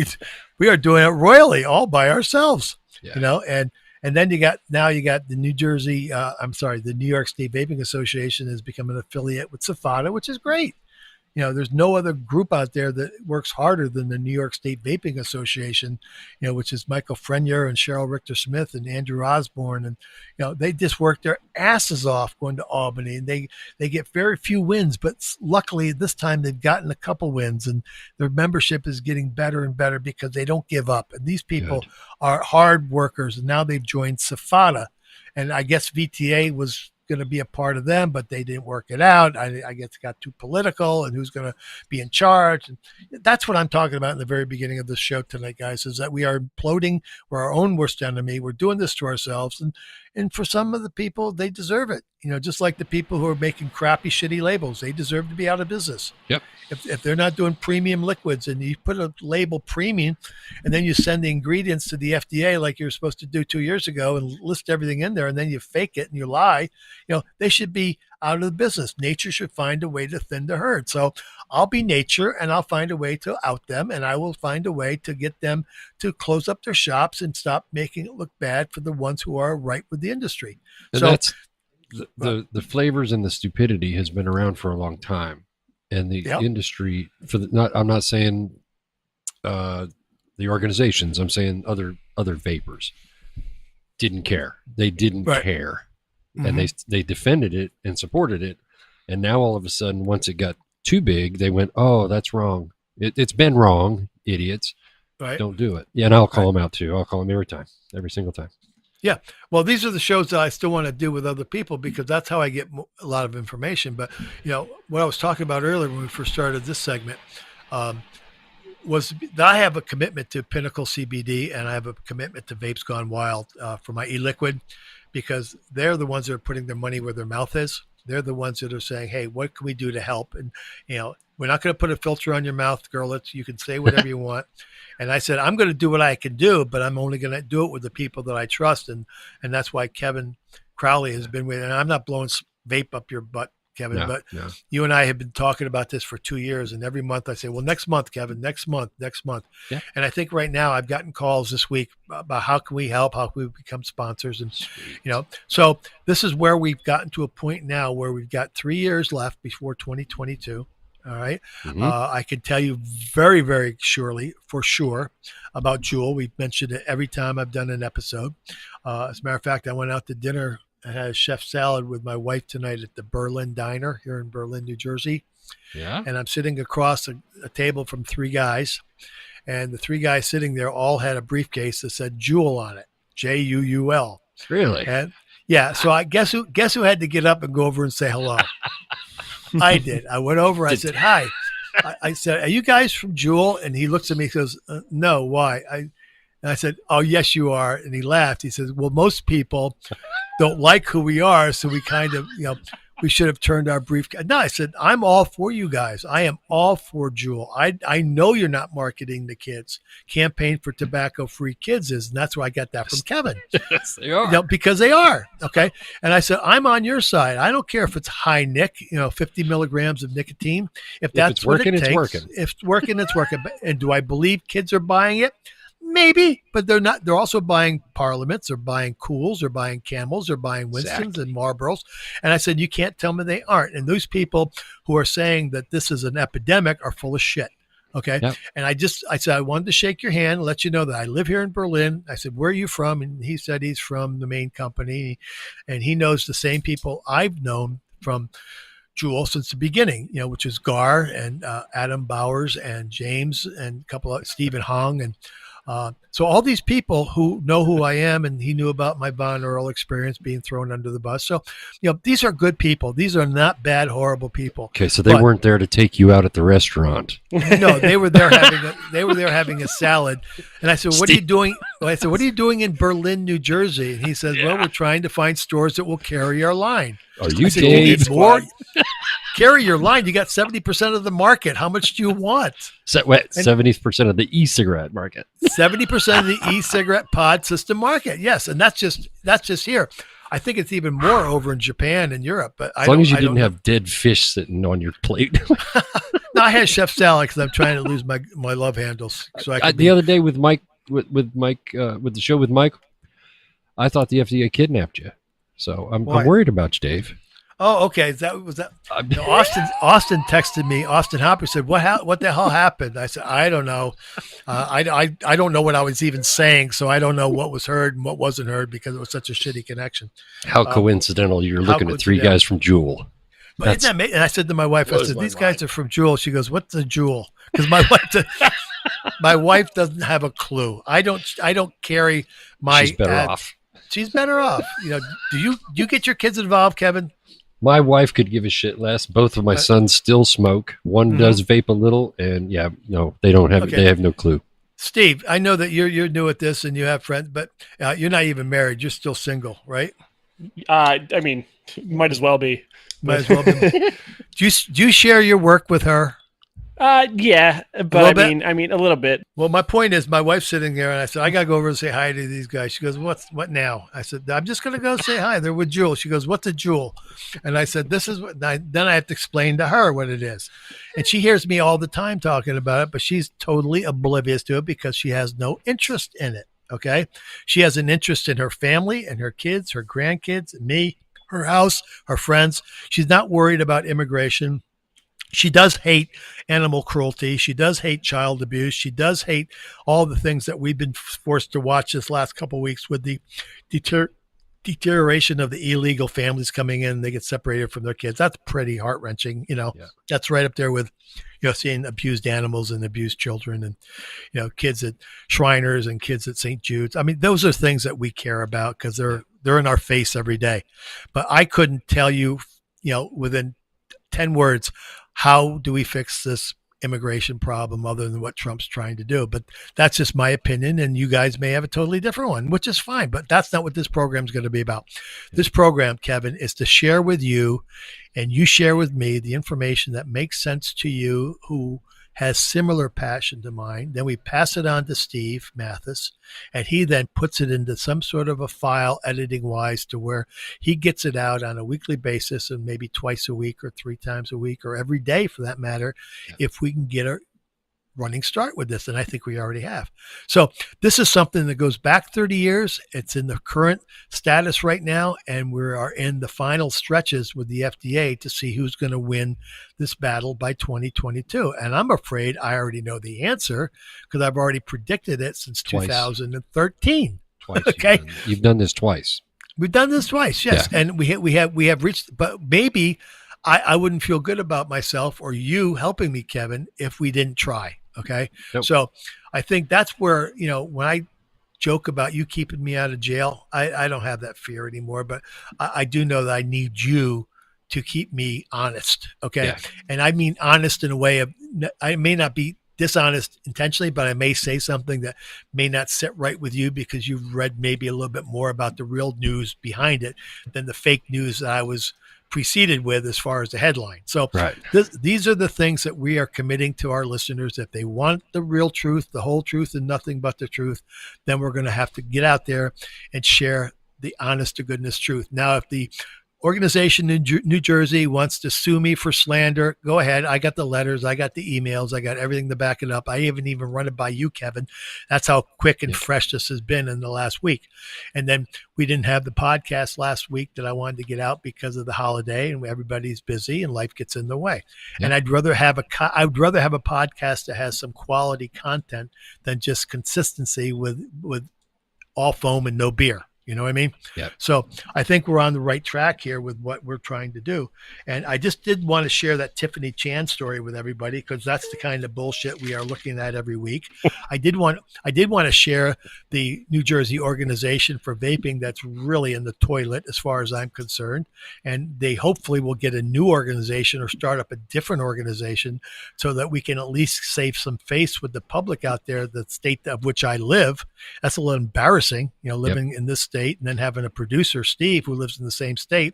We are doing it royally all by ourselves. Yeah. And then you got the the New York State Vaping Association has become an affiliate with Safada, which is great. There's no other group out there that works harder than the New York State Vaping Association, which is Michael Frenier and Cheryl Richter-Smith and Andrew Osborne. And, they just work their asses off going to Albany, and they get very few wins, but luckily this time they've gotten a couple wins, and their membership is getting better and better because they don't give up. And these people are hard workers, and now they've joined Safada. And I guess VTA was going to be a part of them, but they didn't work it out. I guess it got too political, and who's going to be in charge. And that's what I'm talking about in the very beginning of the show tonight, guys, is that we are imploding. We're our own worst enemy. We're doing this to ourselves. And for some of the people, they deserve it. Just like the people who are making crappy, shitty labels, they deserve to be out of business. Yep. If they're not doing premium liquids and you put a label premium and then you send the ingredients to the FDA like you were supposed to do 2 years ago and list everything in there, and then you fake it and you lie, they should be out of the business. Nature should find a way to thin the herd. So I'll be nature, and I'll find a way to out them, and I will find a way to get them to close up their shops and stop making it look bad for the ones who are right with the industry. And so that's the flavors and the stupidity has been around for a long time. And the industry I'm not saying the organizations, I'm saying other vapors didn't care. They didn't care. Mm-hmm. And they defended it and supported it. And now all of a sudden, once it got too big, they went, oh, that's wrong. It's been wrong, idiots. Right. Don't do it. Yeah, and I'll call them out too. I'll call them every single time. Yeah. Well, these are the shows that I still want to do with other people because that's how I get a lot of information. But, what I was talking about earlier when we first started this segment was that I have a commitment to Pinnacle CBD, and I have a commitment to Vapes Gone Wild for my e-liquid, because they're the ones that are putting their money where their mouth is. They're the ones that are saying, hey, what can we do to help? And, we're not going to put a filter on your mouth, girl. You can say whatever you want. And I said, I'm going to do what I can do, but I'm only going to do it with the people that I trust. And that's why Kevin Crowley has been with, and I'm not blowing vape up your butt, Kevin, but you and I have been talking about this for 2 years. And every month I say, well, next month, Kevin, next month. Yeah. And I think right now I've gotten calls this week about how can we help, how can we become sponsors. And, so this is where we've gotten to a point now where we've got 3 years left before 2022. All right. Mm-hmm. I can tell you very, very for sure about Juul. We've mentioned it every time I've done an episode. As a matter of fact, I went out to dinner. I had a chef salad with my wife tonight at the Berlin Diner here in Berlin, New Jersey. Yeah. And I'm sitting across a table from 3 guys. And the 3 guys sitting there all had a briefcase that said Juul on it, Juul. Really? And yeah. So I guess who had to get up and go over and say hello? I did. I went over. I said, hi. I said, are you guys from Juul? And he looks at me and goes, no, why? And I said, oh, yes, you are. And he laughed. He says, well, most people don't like who we are. So we kind of, we should have turned our brief. No, I said, I'm all for you guys. I am all for Juul. I know you're not marketing the kids. Campaign for Tobacco-Free Kids is, and that's where I got that from Kevin. Yes, they are. Because they are. Okay. And I said, I'm on your side. I don't care if it's high nic, 50 milligrams of nicotine. If that's what it takes, it's working. If it's working, it's working. And do I believe kids are buying it? Maybe, but they're not. They're also buying Parliaments, they're buying Cools, they're buying Camels, they're buying Winstons and Marlboros. And I said, you can't tell me they aren't. And those people who are saying that this is an epidemic are full of shit. Okay. Yep. And I said, I wanted to shake your hand, let you know that I live here in Berlin. I said, where are you from? And he said he's from the main company, and he knows the same people I've known from Juul since the beginning, which is Gar and Adam Bowers and James and a couple of Stephen Hong and So all these people who know who I am, and he knew about my Von Earl experience being thrown under the bus. So, these are good people. These are not bad, horrible people. Okay, so they weren't there to take you out at the restaurant. No, they were there having a salad. And I said, "What are you doing?" I said, "What are you doing in Berlin, New Jersey?" And he says, "Well, we're trying to find stores that will carry our line." Are you said, "You need more? Carry your line. You got 70% of the market. How much do you want?" 70% of the e-cigarette market. 70% of the e-cigarette pod system market. Yes, and that's just here. I think it's even more over in Japan and Europe. But as long as you didn't have dead fish sitting on your plate. No, I had chef salad because I'm trying to lose my love handles. So the other day with Mike, with Mike, with the show with Mike, I thought the FDA kidnapped you. So I'm worried about you, Dave. Oh, okay. Was that? Austin texted me. Austin Hopper said, "What the hell happened?" I said, "I don't know. I don't know what I was even saying, so I don't know what was heard and what wasn't heard because it was such a shitty connection." How coincidental! You're looking at three guys from Jewel. But isn't that amazing? And I said to my wife, I said, "These guys are from Jewel." She goes, "What's a Jewel?" Because my wife doesn't have a clue. I don't carry my. She's better off. She's better off. Do you get your kids involved, Kevin? My wife could give a shit less. Both of my sons still smoke. One does vape a little, and they don't have. Okay. They have no clue. Steve, I know that you're new at this and you have friends, but you're not even married. You're still single, right? I mean, might as well be. Might as well be. Do you share your work with her? Yeah, but I mean, a little bit. Well, my point is, my wife's sitting there, and I said, I gotta go over and say hi to these guys. She goes, what now? I said, I'm just gonna go say hi. They're with Jewel. She goes, what's a Jewel? And I said, this is what. Then I have to explain to her what it is, and she hears me all the time talking about it, but she's totally oblivious to it because she has no interest in it. Okay, she has an interest in her family and her kids, her grandkids, me, her house, her friends. She's not worried about immigration. She does hate animal cruelty. She does hate child abuse. She does hate all the things that we've been forced to watch this last couple of weeks with the deterioration of the illegal families coming in. They get separated from their kids. That's pretty heart-wrenching. That's right up there with, seeing abused animals and abused children and, kids at Shriners and kids at St. Jude's. I mean, those are things that we care about because they're in our face every day. But I couldn't tell you, within 10 words, how do we fix this immigration problem other than what Trump's trying to do? But that's just my opinion, and you guys may have a totally different one, which is fine. But that's not what this program is going to be about. This program, Kevin, is to share with you, and you share with me the information that makes sense to you who has similar passion to mine. Then we pass it on to Steve Mathis, and he then puts it into some sort of a file editing wise to where he gets it out on a weekly basis and maybe twice a week or 3 times a week or every day for that matter, if we can get a running start with this. And I think we already have. So this is something that goes back 30 years. It's in the current status right now. And we are in the final stretches with the FDA to see who's going to win this battle by 2022. And I'm afraid I already know the answer because I've already predicted it since 2013. Twice. Okay. You've done this twice. We've done this twice. Yes. Yeah. And we have reached, but maybe I wouldn't feel good about myself or you helping me, Kevin, if we didn't try. Okay. Nope. So I think that's where, when I joke about you keeping me out of jail, I don't have that fear anymore, but I do know that I need you to keep me honest. Okay. Yeah. And I mean, honest in a way of, I may not be dishonest intentionally, but I may say something that may not sit right with you because you've read maybe a little bit more about the real news behind it than the fake news that I was preceded with as far as the headline. So these are the things that we are committing to our listeners. If they want the real truth, the whole truth, and nothing but the truth, then we're going to have to get out there and share the honest to goodness truth. Now, if the organization in New Jersey wants to sue me for slander, go ahead. I got the letters. I got the emails. I got everything to back it up. I haven't even run it by you, Kevin. That's how quick and fresh this has been in the last week. And then we didn't have the podcast last week that I wanted to get out because of the holiday and everybody's busy and life gets in the way. Yeah. And I'd rather have a podcast that has some quality content than just consistency with all foam and no beer. You know what I mean? Yep. So I think we're on the right track here with what we're trying to do. And I just did want to share that Tiffany Chan story with everybody, because that's the kind of bullshit we are looking at every week. I did want to share the New Jersey organization for vaping that's really in the toilet as far as I'm concerned. And they hopefully will get a new organization or start up a different organization so that we can at least save some face with the public out there, the state of which I live. That's a little embarrassing, living in this state and then having a producer, Steve, who lives in the same state,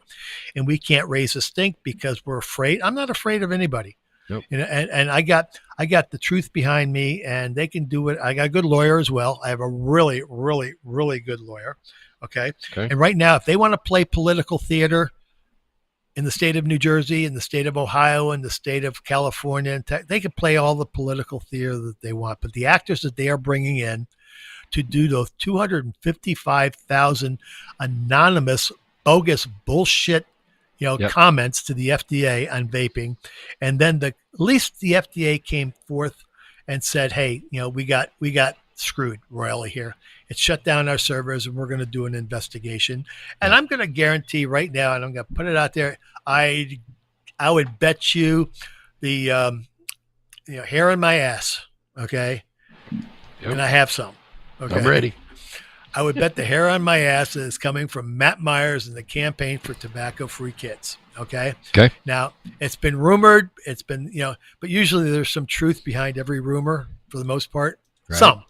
and we can't raise a stink because we're afraid. I'm not afraid of anybody. Nope. And I got the truth behind me, and they can do it. I got a good lawyer as well. I have a really, really, really good lawyer. Okay. And right now, if they want to play political theater in the state of New Jersey, in the state of Ohio, in the state of California, and they can play all the political theater that they want. But the actors that they are bringing in to do those 255,000 anonymous, bogus bullshit, comments to the FDA on vaping, and then at least the FDA came forth and said, "Hey, we got screwed royally here. It shut down our servers, and we're going to do an investigation." And I'm going to guarantee right now, and I'm going to put it out there, I would bet you the hair in my ass, okay, and I have some. Okay. I'm ready. I would bet the hair on my ass is coming from Matt Myers and the campaign for tobacco-free kids. Okay. Okay. Now, it's been rumored. It's been, but usually there's some truth behind every rumor for the most part. Right. Some.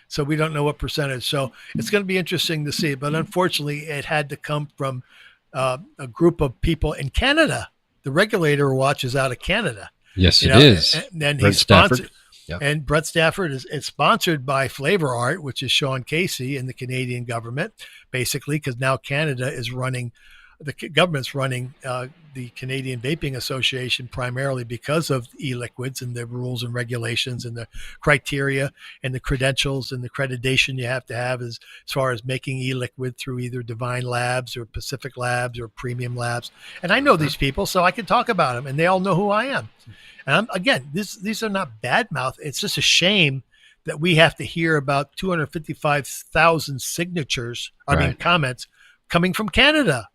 So we don't know what percentage. So it's going to be interesting to see. But unfortunately, it had to come from a group of people in Canada. The regulator watches out of Canada. Yes, it is. And he's sponsored. Yep. And Brett Stafford is sponsored by Flavor Art, which is Sean Casey and the Canadian government, basically, because now Canada is running, the government's running the Canadian Vaping Association primarily because of e-liquids and the rules and regulations and the criteria and the credentials and the accreditation you have to have as far as making e-liquid through either Divine Labs or Pacific Labs or Premium Labs. And I know these people, so I can talk about them, and they all know who I am. And again, these are not bad mouth. It's just a shame that we have to hear about 255,000 signatures, comments coming from Canada.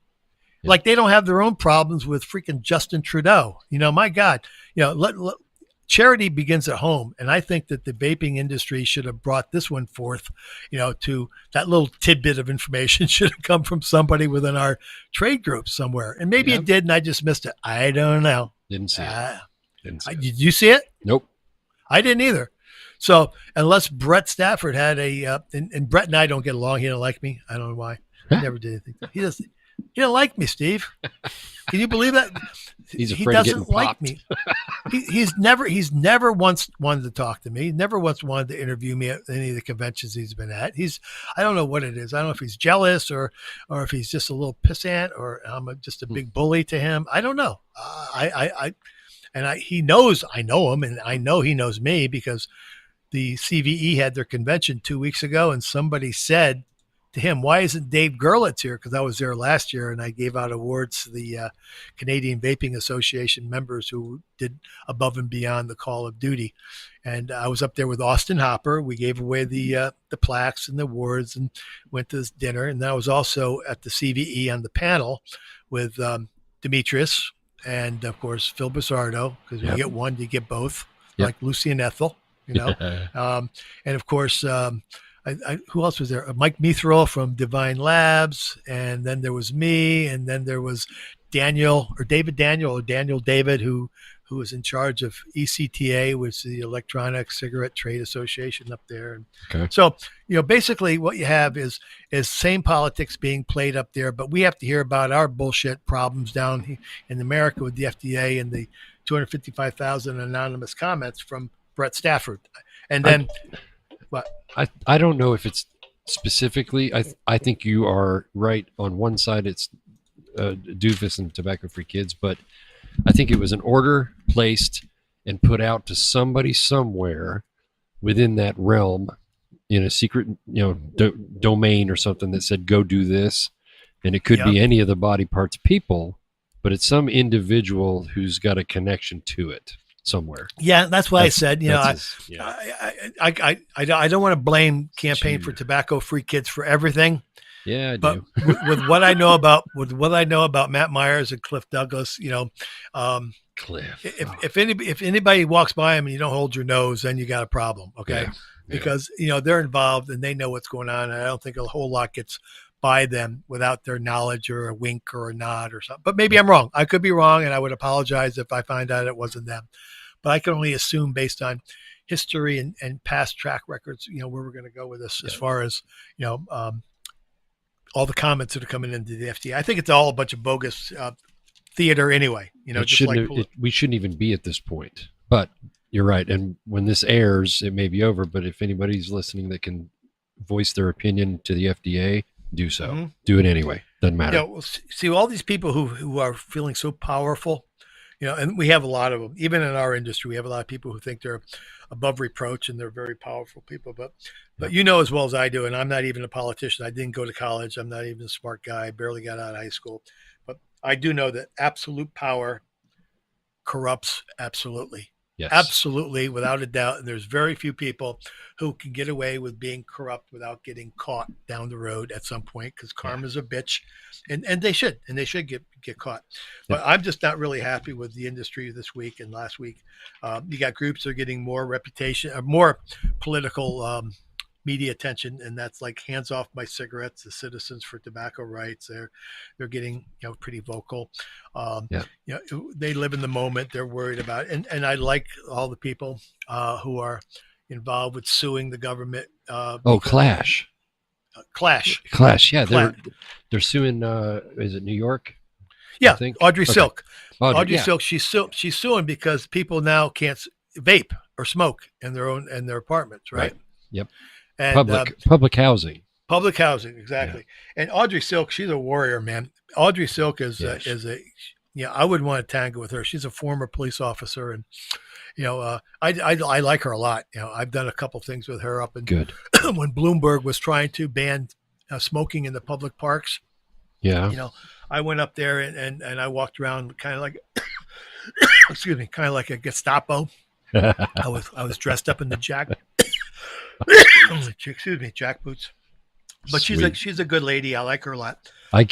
Yeah. Like they don't have their own problems with freaking Justin Trudeau. My God, charity begins at home. And I think that the vaping industry should have brought this one forth, to that little tidbit of information should have come from somebody within our trade group somewhere. And maybe it did, and I just missed it. I don't know. Didn't see it. Did you see it? Nope. I didn't either. So unless Brett Stafford had and Brett and I don't get along. He don't like me. I don't know why. I never did anything. He doesn't like me, Steve. Can you believe that? He doesn't like me. He's never once wanted to talk to me. Never once wanted to interview me at any of the conventions he's been at. I don't know what it is. I don't know if he's jealous or if he's just a little pissant or I'm just a big bully to him. I don't know. He knows I know him, and I know he knows me because the CVE had their convention 2 weeks ago, and somebody said to him, "Why isn't Dave Gerlitz here?" Because I was there last year, and I gave out awards to the Canadian Vaping Association members who did above and beyond the call of duty. And I was up there with Austin Hopper. We gave away the plaques and the awards and went to this dinner. And I was also at the CVE on the panel with Demetrius, and of course Phil Basardo, because when you get one, you get both, like Lucy and Ethel, and of course, who else was there? Mike Mithril from Divine Labs, and then there was me, and then there was David David, who was in charge of ECTA, which is the Electronic Cigarette Trade Association up there. Okay. So, basically what you have is same politics being played up there, but we have to hear about our bullshit problems down in America with the FDA and the 255,000 anonymous comments from Brett Stafford. And then what? I don't know if it's specifically, I think you are right. On one side, it's doofus and tobacco-free kids, but I think it was an order placed and put out to somebody somewhere within that realm in a secret, domain or something that said, go do this. And it could be any of the body parts people, but it's some individual who's got a connection to it somewhere. Yeah, that's why I said, I don't want to blame Campaign for Tobacco-Free Kids for everything. Yeah, I But do. with what I know about Matt Myers and Cliff Douglas, Cliff. if anybody walks by him and you don't hold your nose, then you got a problem. Okay. Yeah. Because, they're involved and they know what's going on. And I don't think a whole lot gets by them without their knowledge or a wink or a nod or something. But maybe I'm wrong. I could be wrong. And I would apologize if I find out it wasn't them. But I can only assume based on history and past track records, where we're going to go with this as far as, all the comments that are coming into the FDA. I think it's all a bunch of bogus theater anyway. We shouldn't even be at this point. But you're right. And when this airs, it may be over. But if anybody's listening that can voice their opinion to the FDA, do so. Mm-hmm. Do it anyway. Doesn't matter. See, all these people who are feeling so powerful, and we have a lot of them. Even in our industry, we have a lot of people who think they're above reproach and they're very powerful people. But as well as I do, and I'm not even a politician. I didn't go to college. I'm not even a smart guy. I barely got out of high school. But I do know that absolute power corrupts absolutely. Yes. Absolutely, without a doubt. And there's very few people who can get away with being corrupt without getting caught down the road at some point, because karma's a bitch, and they should get caught. But I'm just not really happy with the industry this week and last week. You got groups that are getting more reputation, more political media attention, and that's like Hands Off My Cigarettes, the Citizens for Tobacco Rights. They're getting pretty vocal. They live in the moment. They're worried about it. And I like all the people who are involved with suing the government. Clash. Yeah, they're suing. Is it New York? Yeah, Audrey Silk. Audrey Silk. She's suing because people now can't vape or smoke in their apartments, right? Yep. And public housing. Public housing, exactly. Yeah. And Audrey Silk, she's a warrior, man. Audrey Silk is I wouldn't want to tangle with her. She's a former police officer, and I like her a lot. I've done a couple things with her up in good when Bloomberg was trying to ban smoking in the public parks. Yeah. I went up there and I walked around kind of like, kind of like a Gestapo. I was dressed up in the jack boots. But Sweet. she's a good lady. I like her a lot. I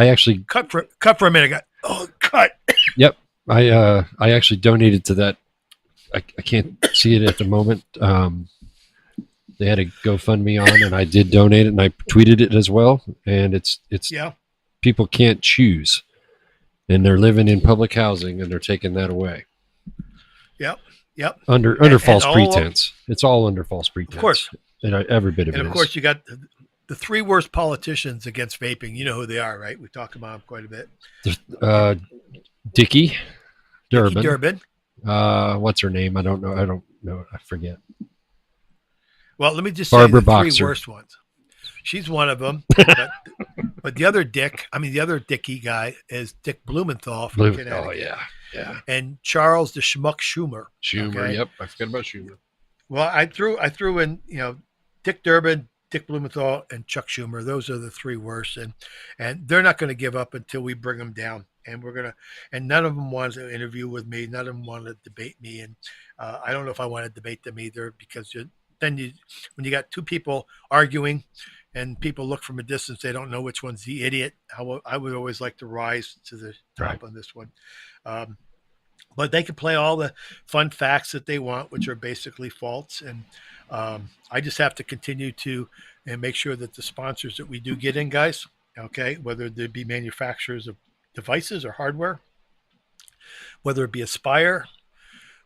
actually cut for a minute. Cut. Yep. I actually donated to that. I can't see it at the moment. They had a GoFundMe on, and I did donate it, and I tweeted it as well. And it's people can't choose, and they're living in public housing, and they're taking that away. Yep. Under false pretense. It's all under false pretense. Of course. And every bit of it. And of course, you got the three worst politicians against vaping. You know who they are, right? We talk about them quite a bit. Dickie Durbin. Durbin. What's her name? I don't know. I forget. Well, let me just Barbara say the Boxer. Three worst ones. She's one of them. But the other Dickie guy is Dick Blumenthal from Connecticut. Oh, yeah. And Charles the Schmuck Schumer. Okay? Yep. I forgot about Schumer. Well, I threw in, Dick Durbin, Dick Blumenthal, and Chuck Schumer. Those are the three worst, and they're not going to give up until we bring them down. And and none of them wanted to interview with me. None of them wanted to debate me, and I don't know if I want to debate them either, because when you got two people arguing, and people look from a distance, they don't know which one's the idiot. I would always like to rise to the top on this one. But they can play all the fun facts that they want, which are basically false. And I just have to continue to make sure that the sponsors that we do get in, guys, okay, whether they be manufacturers of devices or hardware, whether it be Aspire,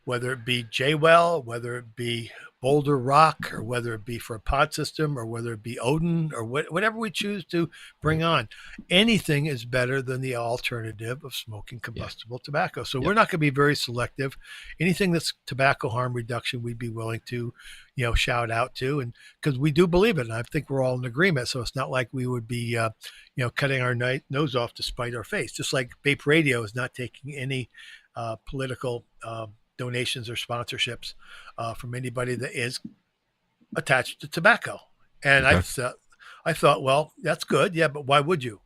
whether it be Jaywell, whether it be Boulder Rock, or whether it be for a pod system, or whether it be Odin, or whatever we choose to bring on, anything is better than the alternative of smoking combustible tobacco. So we're not going to be very selective. Anything that's tobacco harm reduction, we'd be willing to, shout out to, and because we do believe it, and I think we're all in agreement. So it's not like we would be, cutting our nose off to spite our face. Just like Vape Radio is not taking any political donations or sponsorships from anybody that is attached to tobacco. And okay. I thought, well, that's good. Yeah, but why would you?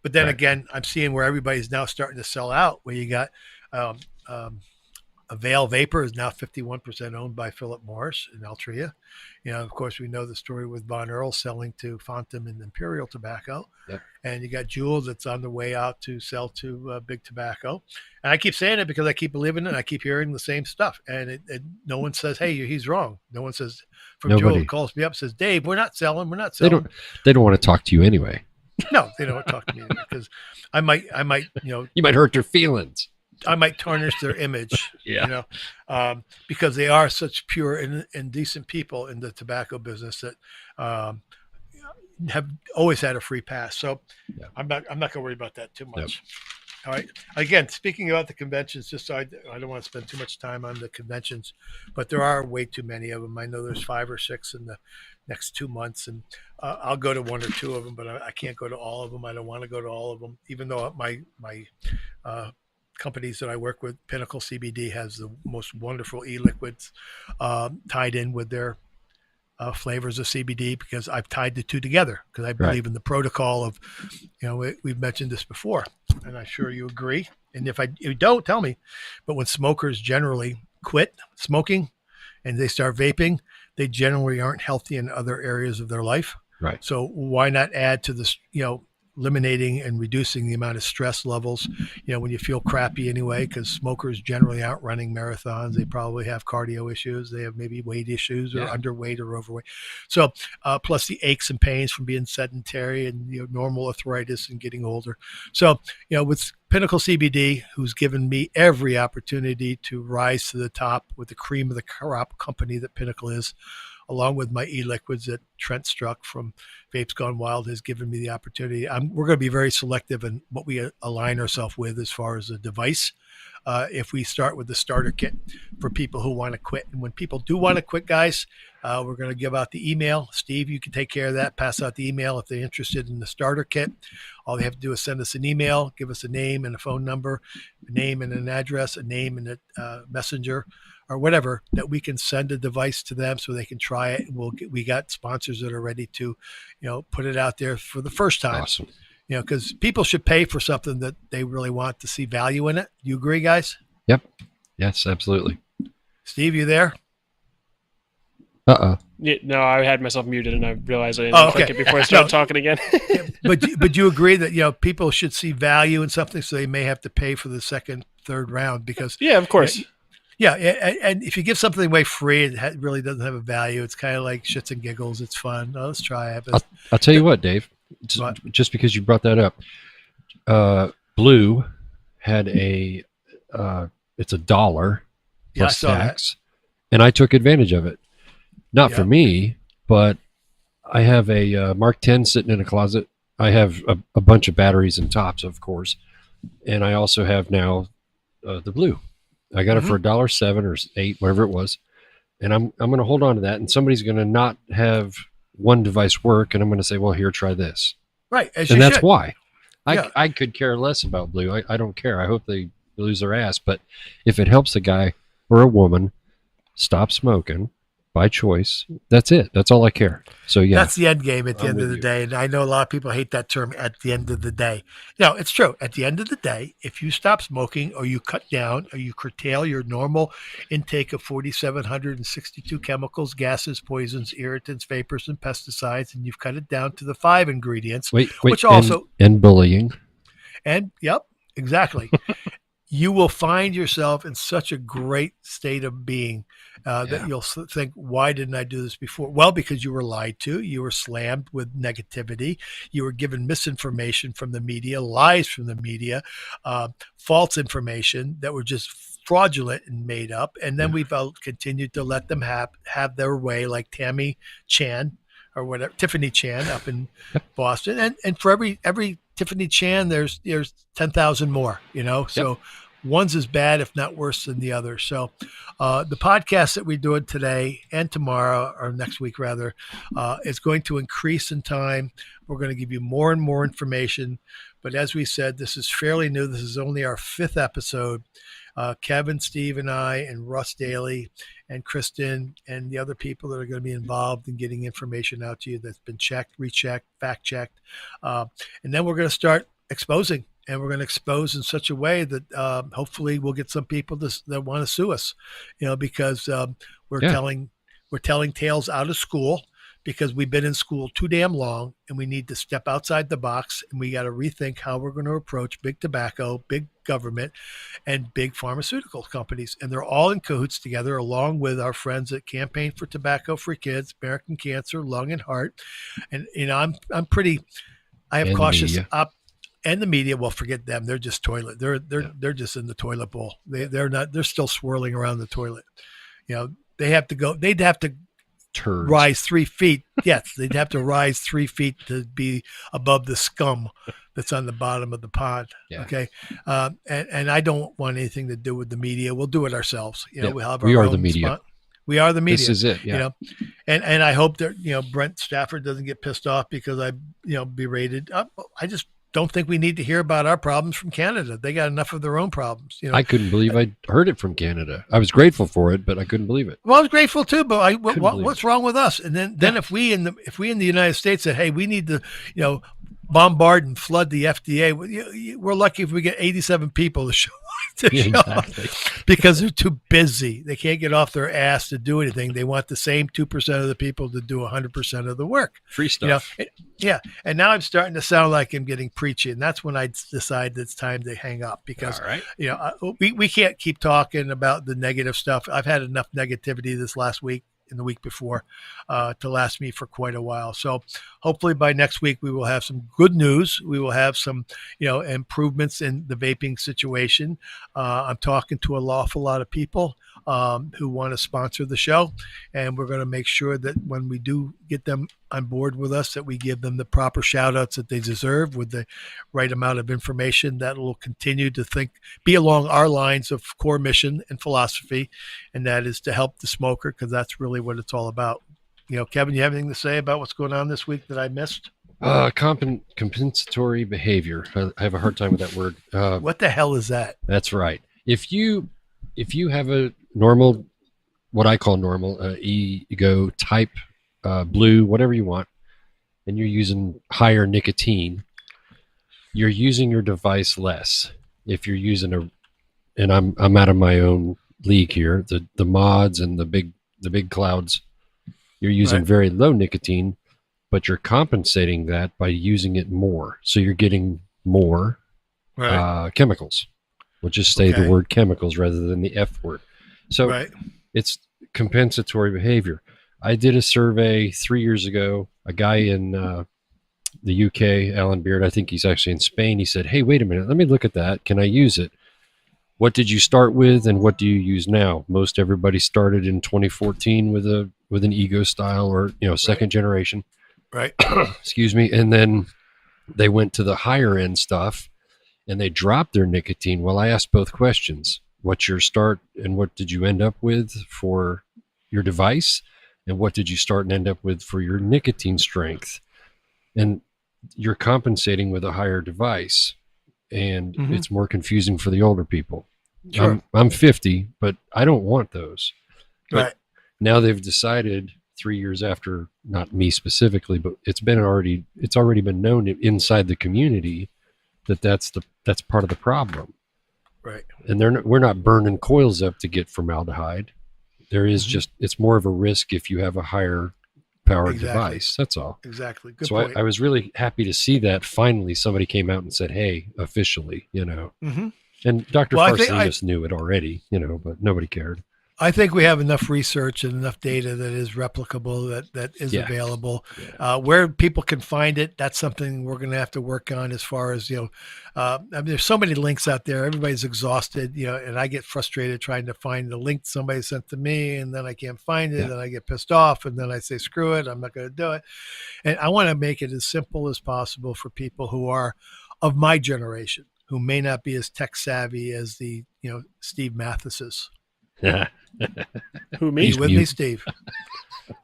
But then again, I'm seeing where everybody's now starting to sell out, where you got Avail Vapor is now 51% owned by Philip Morris in Altria. Of course, we know the story with Von Earl selling to Fontum and Imperial Tobacco. Yep. And you got Juul that's on the way out to sell to Big Tobacco. And I keep saying it because I keep believing it. And I keep hearing the same stuff. And no one says, hey, he's wrong. No one says, from Nobody. Juul calls me up and says, Dave, we're not selling. We're not selling. They don't want to talk to you anyway. No, they don't talk to me because I might, you might hurt their feelings. I might tarnish their image, Yeah. because they are such pure and decent people in the tobacco business that have always had a free pass. So Yeah. I'm not going to worry about that too much. Yep. All right. Again, speaking about the conventions, just so I don't want to spend too much time on the conventions, but there are way too many of them. I know there's 5 or 6 in the next 2 months, and I'll go to 1 or 2 of them, but I can't go to all of them. I don't want to go to all of them, even though my companies that I work with, Pinnacle CBD, has the most wonderful e-liquids tied in with their flavors of CBD, because I've tied the two together because I believe in the protocol of, we've mentioned this before, and I'm sure you agree. And if you don't, tell me. But when smokers generally quit smoking and they start vaping, they generally aren't healthy in other areas of their life. Right. So why not add to this, eliminating and reducing the amount of stress levels, when you feel crappy anyway, because smokers generally aren't running marathons. They probably have cardio issues. They have maybe weight issues or underweight or overweight. So plus the aches and pains from being sedentary and, normal arthritis and getting older. So, with Pinnacle CBD, who's given me every opportunity to rise to the top with the cream of the crop company that Pinnacle is, along with my e-liquids that Trent Struck from Vapes Gone Wild has given me the opportunity. We're going to be very selective in what we align ourselves with as far as a device. If we start with the starter kit for people who want to quit. And when people do want to quit, guys, we're going to give out the email. Steve, you can take care of that. Pass out the email if they're interested in the starter kit. All they have to do is send us an email, give us a name and a phone number, a name and an address, a name and a messenger, or whatever, that we can send a device to them so they can try it. And we got sponsors that are ready to, put it out there for the first time. Awesome. Because people should pay for something that they really want to see value in it. You agree, guys? Yep. Yes, absolutely. Steve, you there? Yeah, no, I had myself muted and I realized I didn't click it before I started talking again. But you agree that, people should see value in something, so they may have to pay for the second, third round because. Yeah, of course. Yeah, and if you give something away free, it really doesn't have a value. It's kind of like shits and giggles. It's fun. Oh, let's try it. But I'll tell you what, Dave. Just because you brought that up, Blue had it's $1 plus tax, and I took advantage of it. Not for me, but I have a Mark 10 sitting in a closet. I have a bunch of batteries and tops, of course, and I also have now the Blue. I got it for $1.07 or $8, whatever it was, and I'm going to hold on to that. And somebody's going to not have one device work, and I'm going to say, "Well, here, try this." Right, and that's why I could care less about Blue. I don't care. I hope they lose their ass, but if it helps a guy or a woman stop smoking by choice, that's it. That's all I care. So yeah, that's the end game at the end of the day. And I know a lot of people hate that term, at the end of the day. It's true. At the end of the day, if you stop smoking or you cut down or you curtail your normal intake of 4,762 chemicals, gases, poisons, irritants, vapors, and pesticides, and you've cut it down to the 5 ingredients, which also and bullying. And yep, exactly. You will find yourself in such a great state of being that you'll think, why didn't I do this before? Well, because you were lied to, you were slammed with negativity, you were given misinformation from the media, lies from the media, false information that were just fraudulent and made up. And then we've continued to let them have their way, like Tammy Chan or whatever, Tiffany Chan up in Boston. And for every Tiffany Chan, there's 10,000 more, so one's as bad, if not worse than the other. So the podcast that we're doing today and tomorrow, or next week rather, is going to increase in time. We're going to give you more and more information. But as we said, this is fairly new. This is only our 5th episode. Kevin, Steve, and I, and Russ Daly, and Kristen, and the other people that are going to be involved in getting information out to you that's been checked, rechecked, fact-checked. And then we're going to start exposing and we're going to expose in such a way that hopefully we'll get some people that want to sue us, because we're telling tales out of school, because we've been in school too damn long, and we need to step outside the box, and we got to rethink how we're going to approach big tobacco, big government, and big pharmaceutical companies. And they're all in cahoots together, along with our friends at Campaign for Tobacco Free Kids, American Cancer, Lung and Heart. And I'm pretty. I have cautious up. And the media, well, forget them. They're just toilet. They're just in the toilet bowl. They're not. They're still swirling around the toilet. They have to go. They'd have to rise 3 feet. Yes, they'd have to rise 3 feet to be above the scum that's on the bottom of the pond. Yeah. Okay, and I don't want anything to do with the media. We'll do it ourselves. We'll have our we are own the media. We are the media. This is it. Yeah. And I hope that Brent Stafford doesn't get pissed off because I berated. I just don't think we need to hear about our problems from Canada. They got enough of their own problems. I couldn't believe I heard it from Canada. I was grateful for it, but I couldn't believe it. Well, I was grateful too, but what's wrong with us? And then if we in the United States said, hey, we need to bombard and flood the FDA, we're lucky if we get 87 people to show up because they're too busy. They can't get off their ass to do anything. They want the same 2% of the people to do 100% of the work. Free stuff. And now I'm starting to sound like I'm getting preachy, and that's when I decide that it's time to hang up, because we can't keep talking about the negative stuff. I've had enough negativity this last week and the week before to last me for quite a while. So hopefully by next week we will have some good news. We will have some improvements in the vaping situation. I'm talking to an awful lot of people who want to sponsor the show, and we're going to make sure that when we do get them on board with us, that we give them the proper shout outs that they deserve with the right amount of information that will continue to be along our lines of core mission and philosophy, and that is to help the smoker, because that's really what it's all about. Kevin, you have anything to say about what's going on this week that I missed? Compensatory behavior. I have a hard time with that word. What the hell is that? That's right. If you have a normal, what I call normal, ego type, blue, whatever you want, and you're using higher nicotine, you're using your device less. If you're using and I'm out of my own league here, the mods and the big clouds, you're using very low nicotine, but you're compensating that by using it more. So you're getting more chemicals. We'll just say the word chemicals rather than the F word. So it's compensatory behavior. I did a survey 3 years ago. A guy in the UK, Alan Beard, I think he's actually in Spain. He said, hey, wait a minute. Let me look at that. Can I use it? What did you start with and what do you use now? Most everybody started in 2014 with an ego style or second generation. Right. Excuse me. And then they went to the higher end stuff and they dropped their nicotine. Well, I asked both questions. What's your start and what did you end up with for your device? And what did you start and end up with for your nicotine strength? And you're compensating with a higher device. And it's more confusing for the older people. Sure. I'm 50, but I don't want those. But now they've decided 3 years after, not me specifically, but it's already been known inside the community that's part of the problem. Right. And we're not burning coils up to get formaldehyde. There is it's more of a risk if you have a higher powered device. That's all. Exactly. Good so point. I was really happy to see that finally somebody came out and said, hey, officially, And Dr. Farsinos knew it already, but nobody cared. I think we have enough research and enough data that is replicable, that is available. Where people can find it, that's something we're going to have to work on as far as, there's so many links out there. Everybody's exhausted, and I get frustrated trying to find the link somebody sent to me, and then I can't find it, and I get pissed off, and then I say, screw it, I'm not going to do it. And I want to make it as simple as possible for people who are of my generation, who may not be as tech savvy as the, Steve Mathises. Who me? You with me, Steve?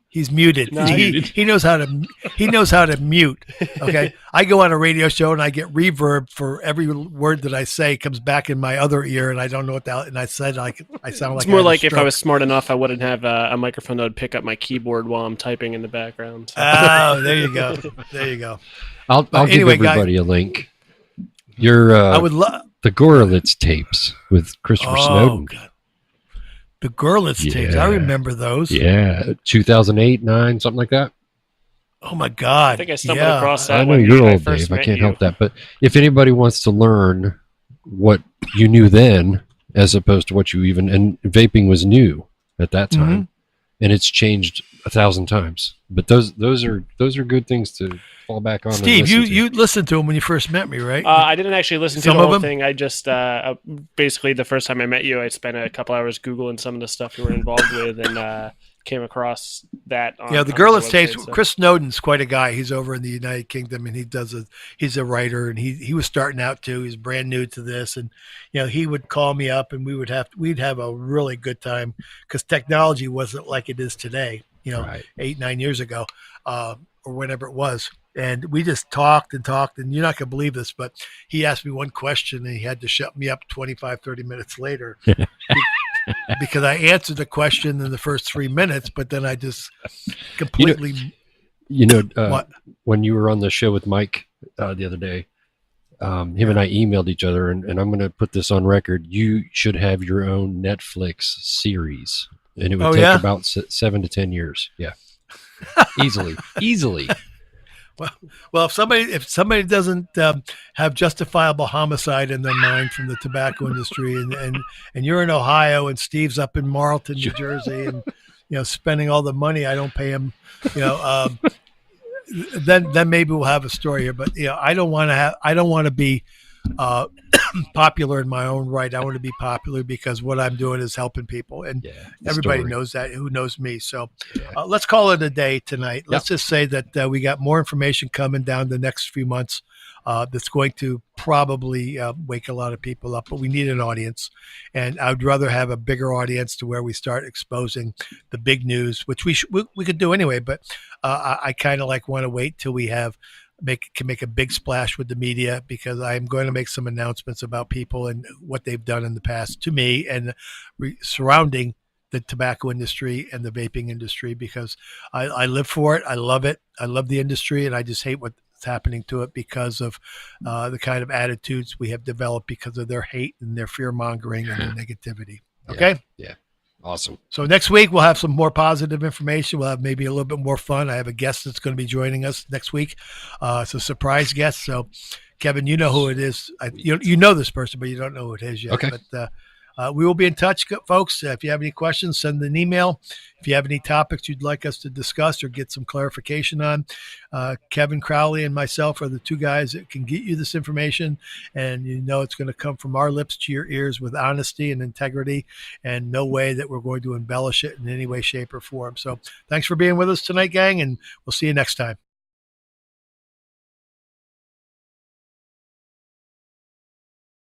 He's muted. No, he knows how to mute. Okay. I go on a radio show and I get reverb for every word that I say comes back in my other ear, and I don't know what that. And I said I sound like it's more like if I was smart enough, I wouldn't have a microphone that would pick up my keyboard while I'm typing in the background. So. Oh, there you go. There you go. I'll give everybody a link. Your I would love the Gorlitz tapes with Christopher Snowden. God. The Gorlitz tapes. I remember those. Yeah, 2008, 9, something like that. Oh my God! I think I stumbled across that. I know you're old, Dave. I can't help that. But if anybody wants to learn what you knew then, as opposed to what you and vaping was new at that time, and it's changed 1,000 times. But those are good things to fall back on. Steve, you listened to them when you first met me, right? I didn't actually listen to the whole thing. I just basically the first time I met you, I spent a couple hours Googling some of the stuff you were involved with, and came across that. The Gorlitz tapes. So. Chris Snowden's quite a guid. He's over in the United Kingdom, and he's a writer, and he was starting out too. He's brand new to this, and he would call me up, and we'd have a really good time because technology wasn't like it is today. 8-9 years ago, or whatever it was. And we just talked, and you're not going to believe this, but he asked me one question, and he had to shut me up 25-30 minutes later because I answered the question in the first 3 minutes, but then I just completely... when you were on the show with Mike the other day, him and I emailed each other, and I'm going to put this on record. You should have your own Netflix series, and it would take about 7 to 10 years. Yeah. Easily. Well, if somebody doesn't have justifiable homicide in their mind from the tobacco industry, and you're in Ohio, and Steve's up in Marlton, New Jersey, and spending all the money I don't pay him, then maybe we'll have a story here. But I don't want to be popular in my own right. I want to be popular because what I'm doing is helping people, and everybody knows that who knows me. So let's call it a day tonight. Let's just say that we got more information coming down the next few months that's going to probably wake a lot of people up, but we need an audience, and I'd rather have a bigger audience to where we start exposing the big news, which we could do anyway, but I kind of want to wait till we can make a big splash with the media, because I'm going to make some announcements about people and what they've done in the past to me and surrounding the tobacco industry and the vaping industry, because I live for it. I love it. I love the industry, and I just hate what's happening to it because of the kind of attitudes we have developed because of their hate and their fear mongering and their negativity. Okay. Yeah. Awesome. So next week we'll have some more positive information. We'll have maybe a little bit more fun. I have a guest that's going to be joining us next week. It's a surprise guest. So, Kevin, you know who it is. You know this person, but you don't know who it is yet. Okay. But we will be in touch, folks. If you have any questions, send an email. If you have any topics you'd like us to discuss or get some clarification on, Kevin Crowley and myself are the two guys that can get you this information. And it's going to come from our lips to your ears with honesty and integrity, and no way that we're going to embellish it in any way, shape, or form. So thanks for being with us tonight, gang, and we'll see you next time.